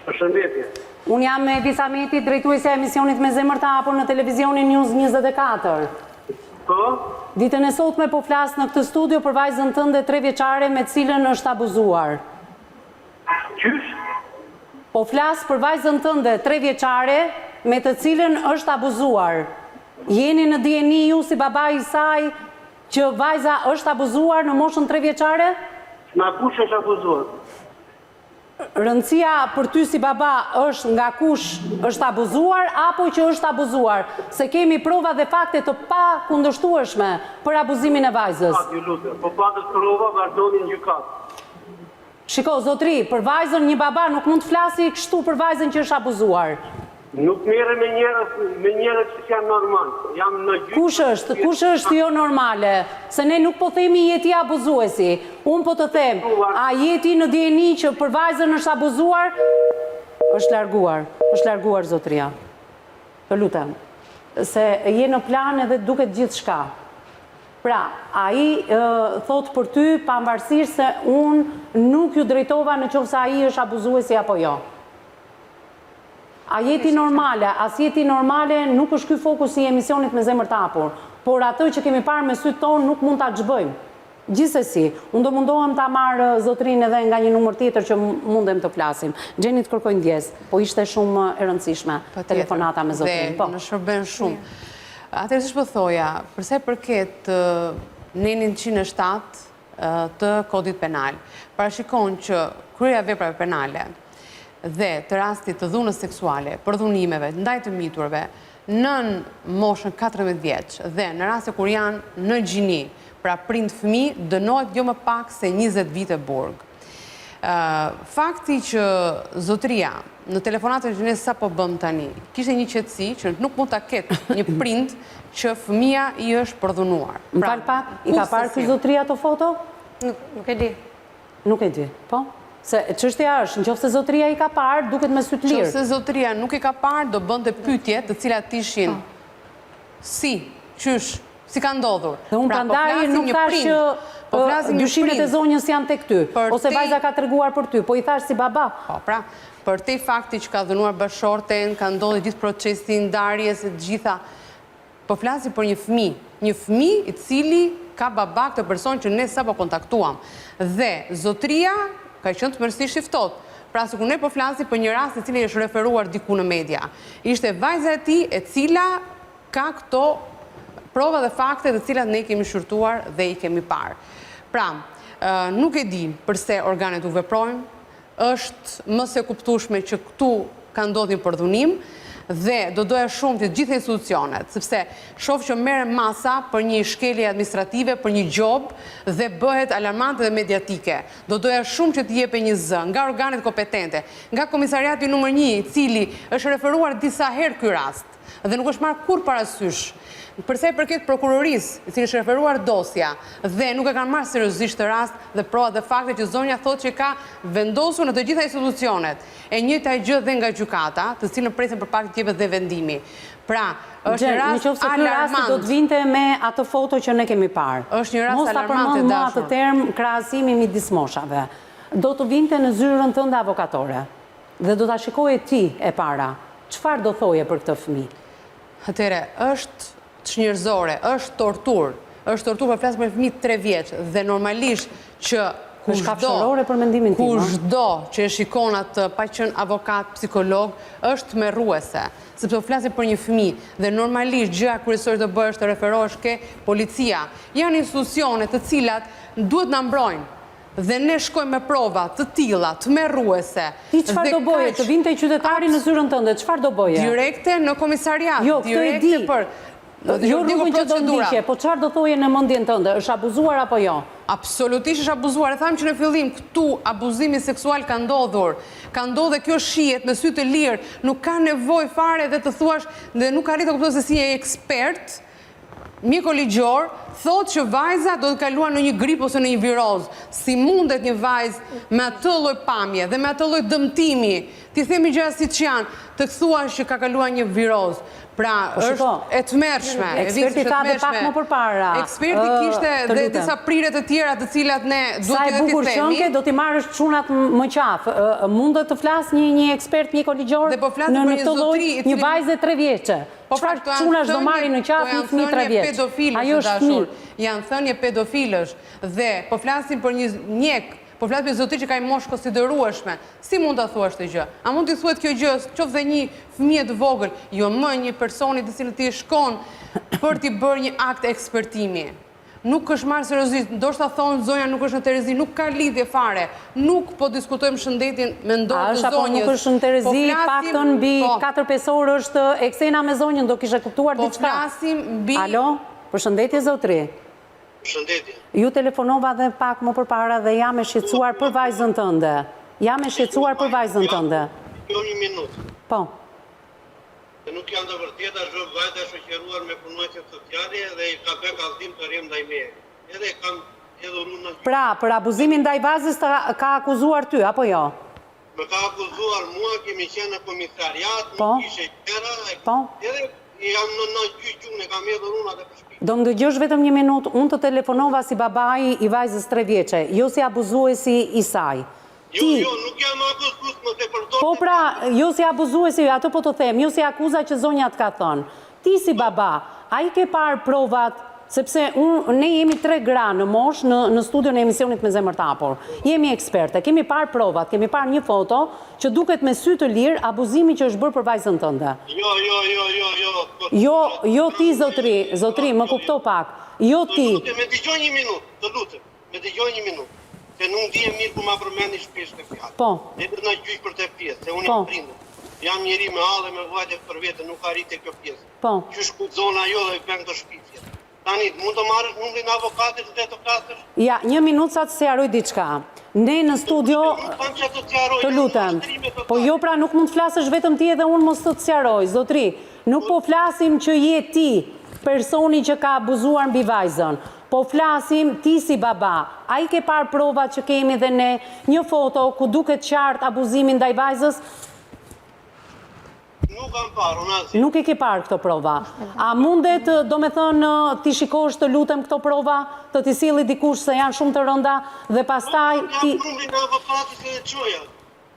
Përshëndetje. Unë jam me Edis Ameti, drejtuesja e emisionit Me Zemër të Hapur në televizionin News 24. Po? Ditën e sotme po flas në këtë studio për vajzën tënde 3 vjeçare me cilën është abuzuar. Qysh? Po flas për vajzën tënde 3 vjeçare me të cilën është abuzuar. Jeni në dieni ju si babai i saj që vajza është abuzuar në moshën 3 vjeçare? Nga kush është abuzuar? Rëndësia për ty si baba është nga kush është abuzuar apo që është abuzuar, se kemi prova dhe fakte të pa kundërshtueshme për abuzimin e vajzës. Po patës prova vazhdoni në gjykat. Shiko, zotri, për vajzën një baba nuk mund të flasi kështu për vajzën që është abuzuar. Nuk merre me njerëz që janë normal. Jam në gjyq. Kush është jo normale? Se ne nuk po themi jeti abuzuesi. Unë po të them, a jeti në dieni që për vajzën është abuzuar? Është larguar zotria. Të lutem. Se je në plan edhe duket gjithë shka. Pra, a i thot për ty pavarësisht se unë nuk ju drejtova në qoftë se a i është abuzuesi apo jo. A jeti normale, as jeti normale, nuk është ky fokusi i emisionit Me zemër të hapur, por atë që kemi parë me sytë tonë nuk mund ta xhbëjmë. Gjithsesi, unë do mundohem ta marr zotrin edhe nga një numër tjetër që mundem të flasim. Gjeni të kërkoj ndjes, po ishte shumë e rëndësishme telefonata me zotrin. Po, në shërben shumë. Atëherë siç po thoja, përsa i përket nenin 107 të kodit penal, parashikon që kryerja veprave penale dhe të rastit të dhunës seksuale, përdhunimeve, ndaj të miturve, nën moshën 14 vjeç dhe në raste kur janë në gjini, pra prind fëmijë, dënohet jo më pak se 20 vite burg. Fakti që zotria në telefonatën që ne sapo bëm tani, kishte një qetësi që nuk mund ta ketë një prind që fëmia i është përdhunuar. Më fal pak, i ka parë ky zotria ato foto? Nuk e di. Nuk e di, po? Se çështja është, nëse zotria i ka parë, duket me sy të lirë. Nëse zotria nuk i ka parë, do bënte pyetje të cilat ishin qysh, si ka ndodhur. Dhe unë prandaj nuk thash që dyshimet e zonjës janë tek ty, ose vajza ka treguar për ty, po i thash si baba. Po, pra, për te fakti që ka dhënuar bashorten, ka ndodhur gjithë procesi ndarjes e të gjitha, po flasim për një fëmijë i cili ka baba këtë person që ne sapo kontaktuam. Dhe zotria ka qenë të mërësisht i ftohtë. Pra, sikur ne po flasim për një rast i cili është referuar diku në media. Ishte vajza e tij e cila ka këto prova dhe fakte të cilat ne kemi shurtuar dhe i kemi parë. Pra, nuk e di përse organet u veprojnë, është më se kuptueshme që këtu ka ndodhur një përdhunim dhe do doja shumë të gjitha institucionet, sepse shoh që merren masa për një shkelje administrative, për një gjob dhe bëhet alarmante dhe mediatike. Do doja shumë që të jepë një zë nga organet kompetente, nga komisariati numër 1, i cili është referuar disa herë ky rast dhe nuk është marrë kur parasysh. Përsa i përket prokurorisë, i cili është referuar dosja dhe nuk e kanë marrë seriozisht të rast dhe provat dhe fakte që zonja thotë që ka vendosur në të gjitha institucionet. E njëjta gjë dhe nga gjykata, të cilën presim për pak të jepet dhe vendimi. Pra, është një rast alarmant. Ky rast do të vinte me atë foto që ne kemi parë. Është një rast alarmant e dashur. Mos ta përmend më atë term krahasimi midis moshave. Do të vinte në zyrën tënde avokatore dhe do ta shikoje ti e para. Çfarë do thoje për këtë fëmijë? Atëre, është çnjerëzore, është tortur për flasë për fëmijë 3 vjeç dhe normalisht që kushdo që e shikon atë pa qenë avokat, psikolog, është tmerruese, sepse flasim për një fëmijë dhe normalisht gjëja kryesore të bësh të referohesh ke policia. Janë institucione të cilat duhet na mbrojnë. Dhe ne shkojmë me prova të tilla, tmerruese. Ti çfarë do bëje? Të vinte qytetari në zyrën tënde, çfarë do bëje? Direkte në komisariat, jo, direkte për jo rrugën që do ndiqje, po çfarë do thoje në mendjen tënde? Është abuzuar apo jo? Absolutisht është abuzuar. E thamë që në fillim këtu abuzimi seksual ka ndodhur. Ka ndodhur dhe kjo shihet me sy të lirë, nuk ka nevojë fare dhe të thuash dhe nuk arrit të kuptosh se si je ekspert. Mjeko ligjor thotë që vajza do të kaluar në një grip ose në një viroz. Si mundet një vajzë me atë lloj pamje dhe me atë lloj dëmtimi, ti themi gjëra siç janë, të thuash që ka kaluar një viroz. Pra, është e tmerrshme. Eksperti tha dhe pak më përpara. Eksperti kishte dhe disa prirje të tjera të cilat ne duhet të themi. Sa e bukur do t'i marrësh çunat më qafë. Mund të flas një ekspert mjeko ligjor në këtë lloj një vajze 3 vjeçe. Çfarë çunash do marrin në qafë një fëmijë 3 vjeç? Ajo është fëmijë. Janë thënie pedofilësh dhe po flasim për një mjek, po flasim për zotëri që ka një moshë konsiderueshme. Si mund ta thuash këtë gjë? A mund të thuhet kjo gjë qoftë dhe një fëmijë të vogël, jo më një personi të cilët ti shkon për t'i bërë një akt ekspertimi? Nuk është marrë seriozisht, ndoshta thonë zonja nuk është në Terezi, nuk ka lidhje fare. Nuk po diskutojmë shëndetin me ndorë të zonjës. Apo nuk është në Terezi, paktën mbi 4-5 orë është eksena me zonjën, do kishe kuptuar diçka. Po flasim mbi... Alo, përshëndetje zotri. Përshëndetje. Ju telefonova dhe pak më përpara dhe jam e shqetësuar për vajzën tënde. Jo një minutë. Po. Dhe nuk janë të vërteta, zhë vajta shoqëruar me punojtës sociale dhe i ka bërë kallëzim të rrim ndaj meje. Edhe kam hedhur unë... Pra, për abuzimin ndaj vajzës ka akuzuar ty, apo jo? Më ka akuzuar mua, kemi qenë në komisariat, nuk ishe qera, edhe jam në gjyqune, kam hedhur unë atë për shpi. Do më dëgjosh vetëm një minutë, unë të telefonova si babai i vajzës 3 vjeçe, jo si abuzuesi i saj. Jo, nuk jam abuzus, më të përdojnë. Po pra, jo si abuzuesi, ato po të them, jo si akuza që zonja të ka thënë. Ti si baba, a i ke parë provat, sepse ne jemi 3 gra në mosh në studion e emisionit Me Zemër të Hapur. Jemi eksperte, kemi parë provat, kemi parë një foto që duket me sy të lirë abuzimi që është bërë për vajzën tënde. Jo ti, zotri, më kupto pak. Jo ti. Me dëgjoj një minutë, të lutem, me dëgjoj një minutë. Se nuk di e mirë ku ma përmeni shpesh të fjallë. Po. E për nga gjysh për të pjesë, se unë jam prindër. Jam njeri me hale, me vajtë për vete, nuk arrit e kjo pjesë. Po. Qysh ku zona jo dhe i bëng të shpifje. Tani, mund të marrësh numrin e avokatit dhe të kasësh? Ja, një minutë sa të sjaroj diçka. Ne në studio, të lutem, po jo pra nuk mund të flasësh vetëm ti edhe unë mos të sjaroj, zotri. Nuk po flasim që je ti, personi që ka abuzuar mbi vajzën. Po flasim ti si baba. A i ke parë provat që kemi dhe ne, një foto ku duket qartë abuzimin ndaj vajzës? Nuk kam parë, unë asë. Nuk i ke parë këto prova. A mundet, do me thënë, ti shikosh të lutem këto prova, të t'i silli dikush se janë shumë të rënda, dhe pastaj ti... Jam numrin e avokatit dhe qoja,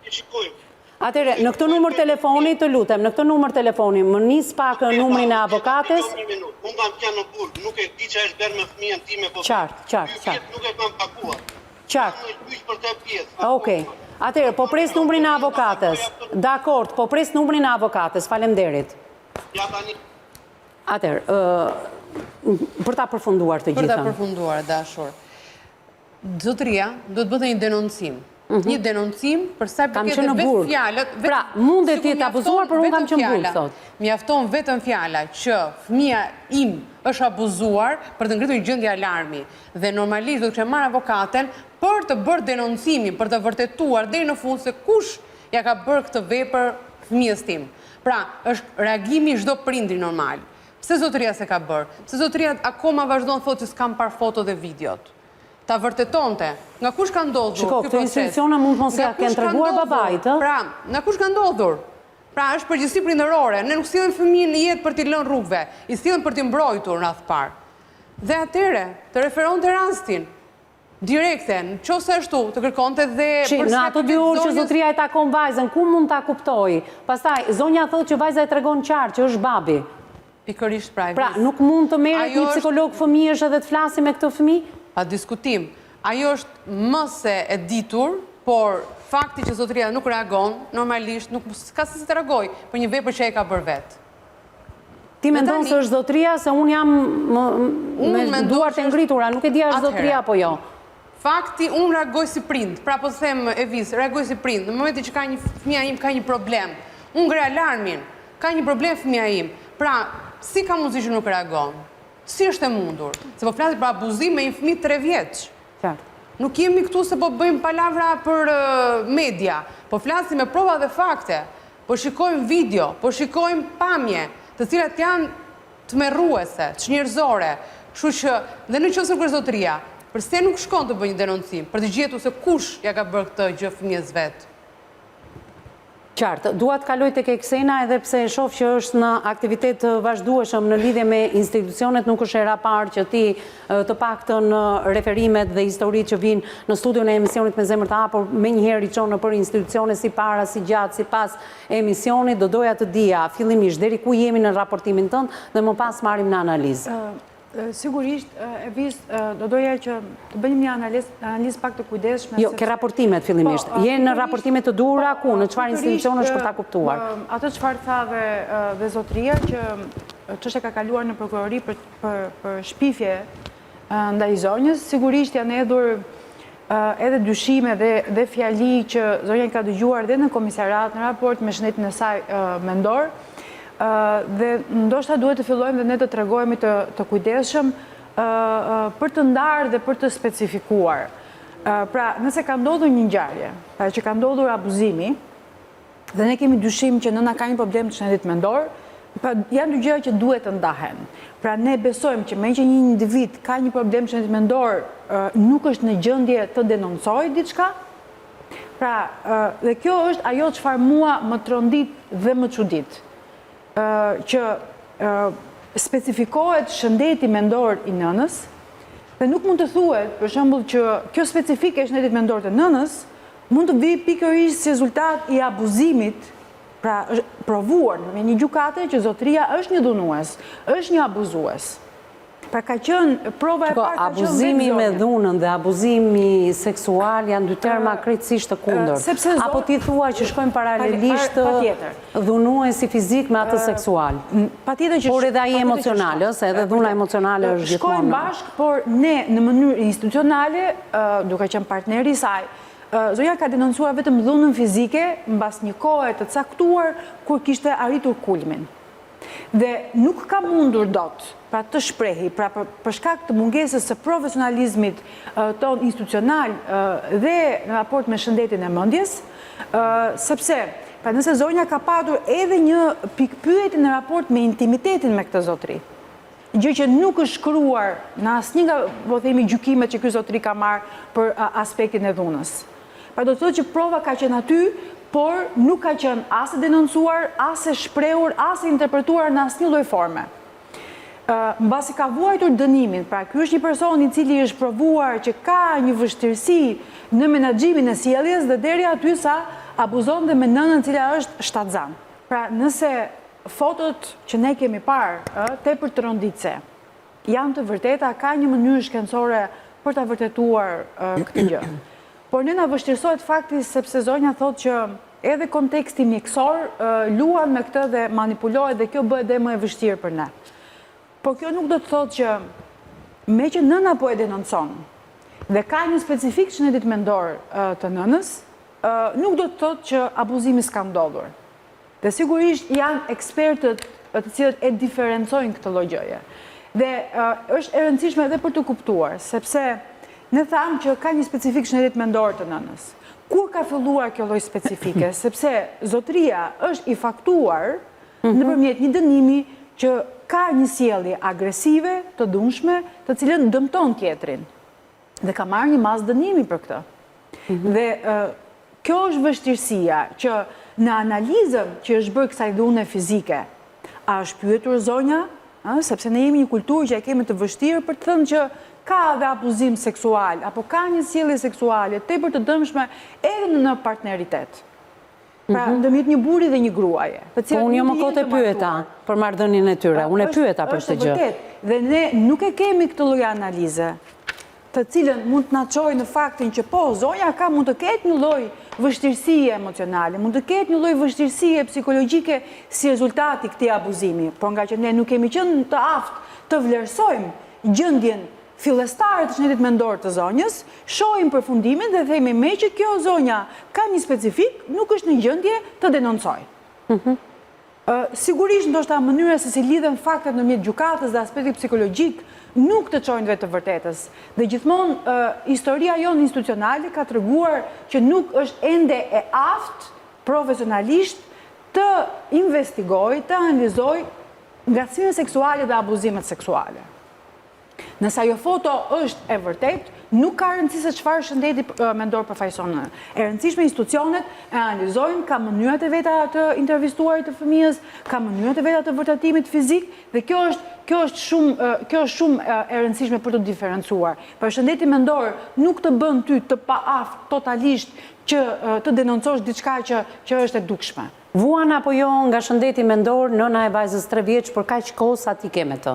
i shikojmë. Atere, në këtë numër telefoni, të lutem, në këtë numër telefoni, më nis pak numrin e avokatës. Unë kam qenë në burë, nuk e di që është berë me fëmijën time, po Qartë. Nuk e kam pakuar. Qartë. Në gjysh për të pjesë. Okej. Atere, po pres numrin e avokatës. Dakord, po pres numrin e avokatës, falemderit. Ja tani. Atere, për ta përfunduar të gjitha. Për ta përfunduar, dashur. Zotria, do të bëte një denoncim. Një denoncim për sa përket dhe vetë fjalët. Pra, mundet ti të abuzuar, për unë kam qenë burg, thot. Mjafton vetëm fjala që fëmia im është abuzuar për të ngritur një gjendje alarmi. Dhe normalisht do të kisha marrë avokaten për të bërë denoncimin, për të vërtetuar deri në fund se kush ja ka bërë këtë vepër fëmijës tim. Pra, është reagimi çdo prindri normal. Pse zotëria se ka bërë? Pse zotëria akoma vazhdon të thotë se s'kam parë foto dhe videot. Ta vërtetonte, nga kush ka ndodhur ky proces? Shiko, këto institucione mund mos ja kenë treguar babait, ë? Pra, nga kush ka ndodhur? Pra, është përgjegjësi prindërore. Ne nuk sillim fëmijën në jetë për t'i lënë rrugëve, i sillim për t'i mbrojtur në radh parë. Dhe atëre, të referonte rastin direkte, nëse ashtu, të kërkonte dhe në ato 2 orë që zotria e takon vajzën, ku mund ta kuptoj? Pastaj zonja thotë që vajza e tregon qartë që është babi. Pikërisht pra. Pra, nuk mund të merret një psikolog fëmijësh edhe të flasë me këtë fëmijë? Pa diskutim. Ajo është më se e ditur, por fakti që zotëria nuk reagon, normalisht nuk ka se të reagoj për një vepër që e ka bërë vetë. Ti mendon se është zotëria, se unë jam me duart e ngritura, nuk e di është zotëria apo jo. Fakti, unë reagoj si prind, pra po të them Evis, reagoj si prind, në momenti që ka një fëmija im, ka një problem, unë ngre alarmin, ka një problem fëmija im, pra, si ka mundësi që nuk reagon? Si është e mundur? Se po flasim për abuzim me një fëmijë 3 vjeç. Nuk jemi këtu se po bëjmë palavra për media, po flasim me prova dhe fakte, po shikojmë video, po shikojmë pamje, të cilat janë tmerruese, çnjerëzore. Kështu që dhe në qoftë se zotëria, përse nuk shkon të bëjë një denoncim për të gjetur se kush ja ka bërë këtë gjë fëmijës vet? Qartë, dua të kaloj tek Eksena edhe pse e shoh që është në aktivitet të vazhdueshëm në lidhje me institucionet, nuk është era parë që ti të paktën referimet dhe historitë që vinë në studion e emisionit Me Zemër të Hapur menjëherë i çon nëpër institucione si para, si gjatë, si pas emisionit, do doja të dija fillimisht deri ku jemi në raportimin tënd dhe më pas marrim në analizë. Sigurisht, Evis, do doja që të bëjmë një analizë pak të kujdesshme. Jo, ke raportimet fillimisht. Je në raportimet të duhura ku, në çfarë institucione është për ta kuptuar? Atë çfarë tha dhe zotëria që çështja ka kaluar në prokurori për shpifje ndaj zonjës, sigurisht janë hedhur edhe dyshime dhe fjali që zonja ka dëgjuar dhe në komisarat në raport me shëndetin e saj mendor. Dhe ndoshta duhet të fillojmë dhe ne të tregojmë të kujdesshëm për të ndarë dhe për të specifikuar. Pra, nëse ka ndodhur një ngjarje, pra që ka ndodhur abuzimi, dhe ne kemi dyshim që nëna ka një problem të shëndetit mendor, pra janë 2 gjëra që duhet të ndahen. Pra ne besojmë që me që një individ ka një problem të shëndetit mendor, nuk është në gjendje të denoncojë diçka. Pra, dhe kjo është ajo çfarë mua më trondit dhe më çudit. Që specifikohet shëndeti mendor i nënës, dhe nuk mund të thuhet, për shembull, që kjo specifike e shëndetit mendor të nënës mund të vi pikërisht si rezultat i abuzimit, pra provuar me një gjykate që zotëria është një dhunues, është një abuzues. Pra ka qenë prova e parë ka qenë abuzimi me dhunën dhe abuzimi seksual janë dy terma krejtësisht të kundërt. Apo ti thua që shkojnë paralelisht dhunuesi fizik me atë seksual. Por edhe ai emocional, se edhe dhuna emocionale është gjithmonë. Shkojnë bashkë, por ne në mënyrë institucionale, duke qenë partneri i saj, zonja ka denoncuar vetëm dhunën fizike mbas një kohe të caktuar kur kishte arritur kulmin. Dhe nuk ka mundur dot pra të shprehi, pra për shkak të mungesës së profesionalizmit ton institucional dhe në raport me shëndetin e mendjes, sepse pra nëse zonja ka patur edhe një pikpyetje në raport me intimitetin me këtë zotëri, gjë që nuk është shkruar në asnjë nga, po themi, gjykimet që ky zotëri ka marrë për aspektin e dhunës. Pra do të thotë që prova ka qenë aty, por nuk ka qenë as e denoncuar, as e shprehur, as e interpretuar në asnjë lloj forme. Mbasi ka vuajtur dënimin, pra ky është një person i cili është provuar që ka një vështirësi në menaxhimin e sjelljes dhe deri aty sa abuzon dhe me nënën e cila është shtatzan. Pra nëse fotot që ne kemi parë, tepër të rënditse, janë të vërteta, ka një mënyrë shkencore për ta vërtetuar këtë gjë. Por ne na vështirësohet fakti sepse zonja thotë që edhe konteksti mjekësor luan me këtë dhe manipulohet dhe kjo bëhet dhe më e vështirë për ne. Por kjo nuk do të thotë që me që nëna po e denoncon dhe ka një specifik shëndet mendor të nënës, nuk do të thotë që abuzimi s'ka ndodhur. Dhe sigurisht janë ekspertët të cilët e diferencojnë këtë lloj gjëje. Dhe është e rëndësishme edhe për të kuptuar, sepse ne thamë që ka një specifik shëndet mendor të nënës. Kur ka filluar kjo lloj specifike? Sepse zotëria është i faktuar nëpërmjet një dënimi që ka një sjellje agresive, të dhunshme, të cilën dëmton tjetrin. Dhe ka marrë një masë dënimi për këtë. Dhe kjo është vështirësia që në analizën që është bërë kësaj dhune fizike, a është pyetur zonja, sepse ne jemi një kulturë që e kemi të vështirë për të thënë që ka dhe abuzim seksual, apo ka një sjellje seksuale tepër të dëmshme edhe në partneritet. Pra, ndërmjet një burri dhe një gruaje. Po unë jo më kote pyeta për marrëdhënien e tyre, unë e pyeta për këtë gjë. Dhe ne nuk e kemi këtë lloj analize, të cilën mund të na çojë në faktin që po, zonja ka mund të ketë një lloj vështirësie emocionale, mund të ketë një lloj vështirësie psikologjike si rezultati i këtij abuzimi, por nga që ne nuk kemi qenë të aftë të vlerësojmë gjendjen fillestare të shëndetit mendor të zonjës, shohim përfundimin dhe themi me që kjo zonja ka një specifik, nuk është në gjendje të denoncojë. Sigurisht ndoshta mënyra se si lidhen faktet nëpërmjet gjykatës dhe aspekti psikologjik nuk të çojnë vetë të vërtetës. Dhe gjithmonë historia jonë institucionale ka treguar që nuk është ende e aftë profesionalisht të investigojë, të analizojë ngacmimet seksuale dhe abuzimet seksuale. Nëse ajo foto është e vërtet, nuk ka rëndësi se çfarë shëndeti mendor përfaqëson. E rëndësishme institucionet e analizojnë, ka mënyrat e veta të intervistuarit të fëmijës, ka mënyrat e veta të vërtetimit fizik dhe kjo është shumë e rëndësishme për të diferencuar. Për shëndeti mendor nuk të bën ty të paaftë totalisht që të denoncosh diçka që është e dukshme. Vuan apo jo nga shëndeti mendor nëna e vajzës 3 vjeç për kaq kohë sa ti ke me të?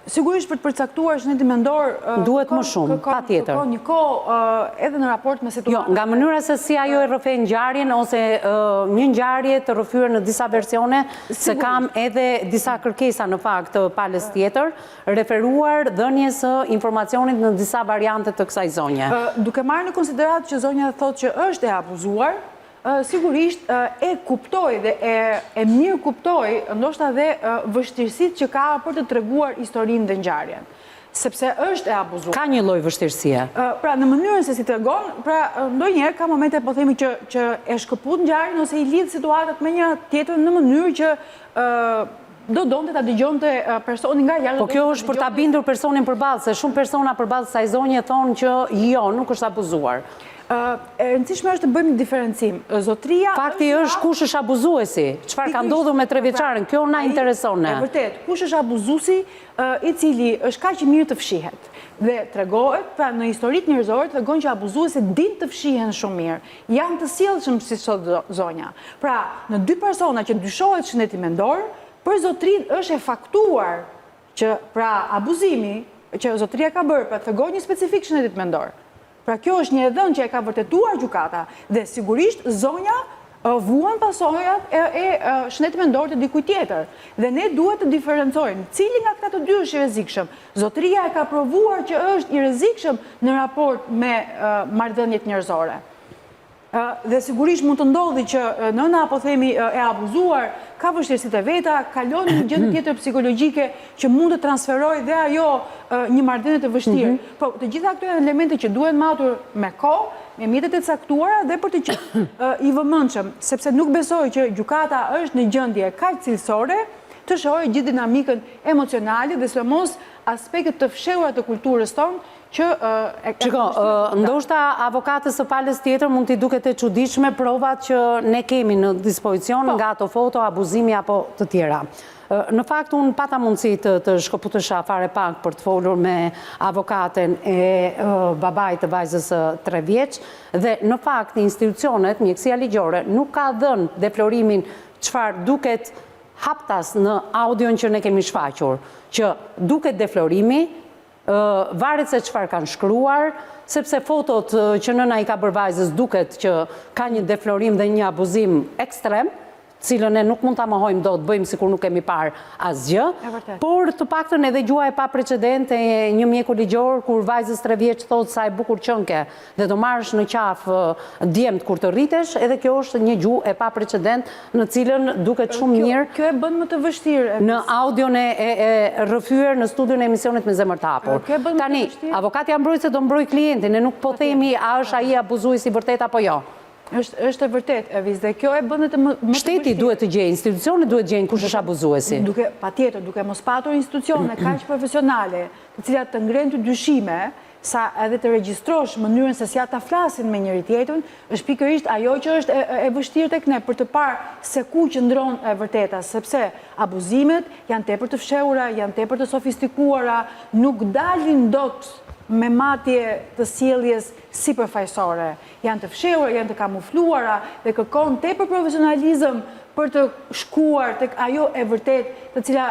Sigurisht për të përcaktuar shëndeti mendor duhet më shumë, patjetër. Kërkon një kohë edhe në raport me situatën. Jo, nga mënyra se si ajo e rrëfej ngjarjen ose një ngjarje të rrëfyer në disa versione, se kam edhe disa kërkesa në fakt palës tjetër, referuar dhënies së informacionit në disa variante të kësaj zonje. Duke marrë në konsiderat që zonja thotë që është e abuzuar, sigurisht e kuptoj dhe e mirë kuptoj ndoshta dhe vështirësitë që ka për të treguar historinë dhe ngjarjen. Sepse është e abuzuar. Ka një lloj vështirësie. Pra në mënyrën se si tregon, pra ndonjëherë ka momente po themi që e shkëput ngjarjen ose i lidh situatat me njëra tjetrën në mënyrë që do donte ta dëgjonte personin nga jashtë. Po kjo është për ta bindur personin përballë, se shumë persona përballë kësaj zonje thonë që jo, nuk është abuzuar. E rëndësishme është të bëjmë një diferencim. Zotria... Fakti është kush është abuzuesi, çfarë ka ndodhur me 3 vjeçaren, kjo na intereson ne. E vërtet, kush është abuzuesi i cili është kaq i mirë të fshihet. Dhe tregohet, pra në historitë njerëzore tregon që abuzuesit din të fshihen shumë mirë. Janë të sjellshëm si sot zonja. Pra, në 2 persona që ndryshohet shëndeti mendor, për zotrinë është e faktuar që pra abuzimi që zotria ka bërë, pra tregon një specifik shëndetit mendor. Pra kjo është një dhënë që e ka vërtetuar gjykata dhe sigurisht zonja vuan pasojat e shëndetit mendor të dikujt tjetër. Dhe ne duhet të diferencojmë cili nga këta të dy është i rrezikshëm. Zotria e ka provuar që është i rrezikshëm në raport me marrëdhëniet njerëzore. Dhe sigurisht mund të ndodhi që nëna apo themi e abuzuar, ka vështirësitë e veta, kalon një gjendje tjetër psikologjike që mund të transferojë dhe ajo një marrëdhënie të vështirë. Po të gjitha këto janë elemente që duhen matur me kohë, me mjetet e caktuara dhe për të qenë i vëmendshëm, sepse nuk besoj që gjykata është në gjendje kaq cilësore të shohë gjithë dinamikën emocionale dhe sidomos aspektet të fshehura të kulturës tonë që ndoshta avokatës së palës tjetër mund t'i duket e çuditshme provat që ne kemi në dispozicion nga ato foto, abuzimi apo të tjera. Në fakt, unë pata mundësi të shkëputësha fare pak për të folur me avokaten e babait të vajzës 3 vjeç, dhe në fakt institucionet, mjekësia ligjore, nuk ka dhënë deflorimin çfarë duket haptas në audion që ne kemi shfaqur, që duket deflorimi, varet se çfarë kanë shkruar, sepse fotot që nëna i ka bërë vajzës duket që ka një deflorim dhe një abuzim ekstrem, cilën ne nuk mund ta mohojmë dot, bëjmë sikur nuk kemi parë asgjë, por të paktën edhe gjua e pa precedent e një mjeku ligjor kur vajzës 3 vjeç thotë sa e bukur qënke dhe do marrësh në qafë djemt kur të rritesh, edhe kjo është një gjuhë e pa precedent në cilën duket shumë mirë. Kjo e bën më të vështirë. Në audion e rrëfyer në studion e emisionit me zemër të hapur. Tani, avokati mbrojtëse do mbroj klientin, ne nuk po themi a është ai abuzuesi vërtet apo jo. Është e vërtet, Evis, dhe kjo e bëndet më të Shteti duhet të gjejë, institucionet duhet të gjejnë kush është abuzuesi. Patjetër, duke mos patur institucione kaq profesionale, të cilat të ngrenë të dyshime, sa edhe të regjistrosh mënyrën se si ata flasin me njëri tjetrin, është pikërisht ajo që është e vështirë tek ne për të parë se ku qëndron e vërteta, sepse abuzimet janë tepër të fshehura, janë tepër të sofistikuara, nuk dalin dot me matje të sjelljes sipërfaqësore. Janë të fshehura, janë të kamufluara dhe kërkon tepër profesionalizëm për të shkuar tek ajo e vërtet të cila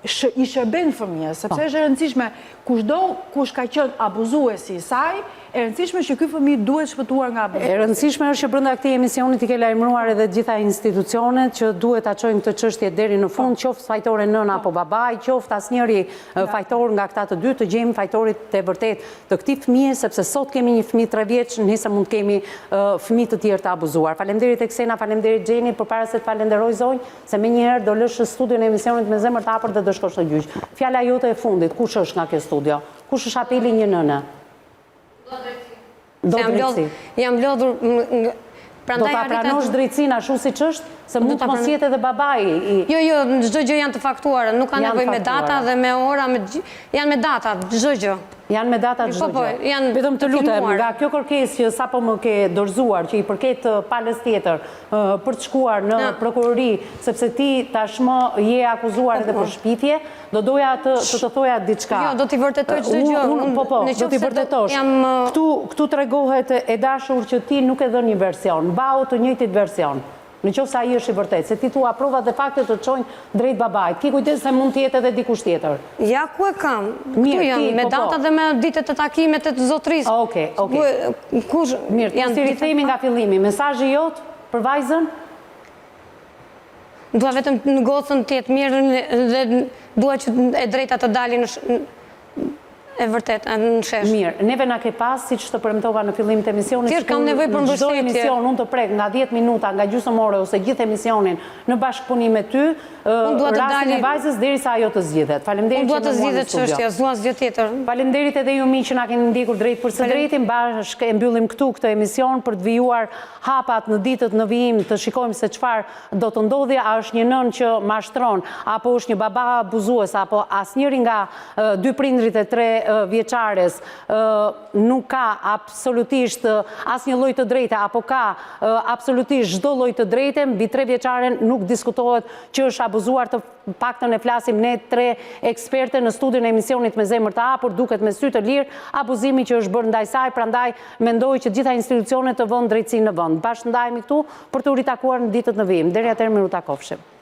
i shërben fëmijës, sepse është e rëndësishme kushdo kush ka qenë abuzuesi i saj, e rëndësishme që ky fëmijë duhet shpëtuar nga abuzi. E rëndësishme është që brenda këtij emisioni ti ke lajmëruar edhe gjitha institucionet që duhet ta çojnë këtë çështje deri në fund, qoftë fajtore nëna apo babai, qoftë asnjëri fajtor nga këta të dy, të gjejmë fajtorit të vërtet të këtij fëmije, sepse sot kemi një fëmijë 3 vjeç, nesër mund kemi fëmijë të tjerë të abuzuar. Faleminderit Eksena, faleminderit Gjeni, përpara se të falenderoj zonjë, se menjëherë do lësh studion e emisionit me zemër të hapur dhe do shkosh në gjyq. Fjala jote e fundit, kush është nga kjo studio? Kush është apeli një nëne? Do drejtësi. Jam lodhur... Do ta pranosh drejtësinë ashtu siç është, se mund të mos jetë edhe babai. Jo, çdo gjë janë të faktuara, nuk ka nevojë me data dhe me ora, janë me data, çdo gjë. Janë me data çdo gjë. Vetëm të lutem, nga kjo kërkesë që sapo më ke dorëzuar, që i përket palës tjetër, për të shkuar në prokurori, sepse ti tashmë je akuzuar edhe për shpifje, do doja të thoja diçka. Jo, do t'i vërtetoj çdo gjë. Po, do t'i vërtetosh. Këtu tregohet e dashur që ti nuk e dhën një version, mbau të njëjtit version. Në qoftë se ai është i vërtet, se ti thua provat dhe faktet të çojnë drejt babait. Ki kujdes se mund të jetë edhe dikush tjetër. Ja ku e kam. Këtu janë me data dhe me ditët e takimet e të zotrisë. Okej. Mirë, ti si rikthehemi nga fillimi. Mesazhi jot për vajzën? Dua vetëm në gocën të jetë mirë dhe dua që e drejta të dalin e vërtet, në shesh. Mirë, neve na ke pas, siç të premtova në fillim të emisionit, Tjerë kam nevojë për mbështetje. Çdo emision unë të prek nga 10 minuta, nga gjysmore ose gjithë emisionin në bashkëpunim me ty, rastin e vajzës derisa ajo të zgjidhet. Faleminderit. Unë dua të zgjidhet çështja, s'dua asgjë tjetër. Faleminderit edhe ju miq që na keni ndjekur drejt për së drejti, bashkë e mbyllim këtu këtë emision për të vijuar hapat në ditët në vijim, të shikojmë se çfarë do të ndodhi, a është një nën që mashtron, apo është një baba abuzues, apo asnjëri nga dy prindrit e 3 vjeçares nuk ka absolutisht asnjë lloj të drejte, apo ka absolutisht çdo lloj të drejte, mbi 3 vjeçaren nuk diskutohet që është abuzuar, të paktën e flasim ne 3 eksperte në studion e emisionit Me zemër të hapur, duket me sy të lirë abuzimi që është bërë ndaj saj, prandaj mendoj që gjitha institucionet të vënë drejtësi në vend. Bashkë ndajemi këtu për të ritakuar në ditët në vijim. Deri atëherë miru takofshim.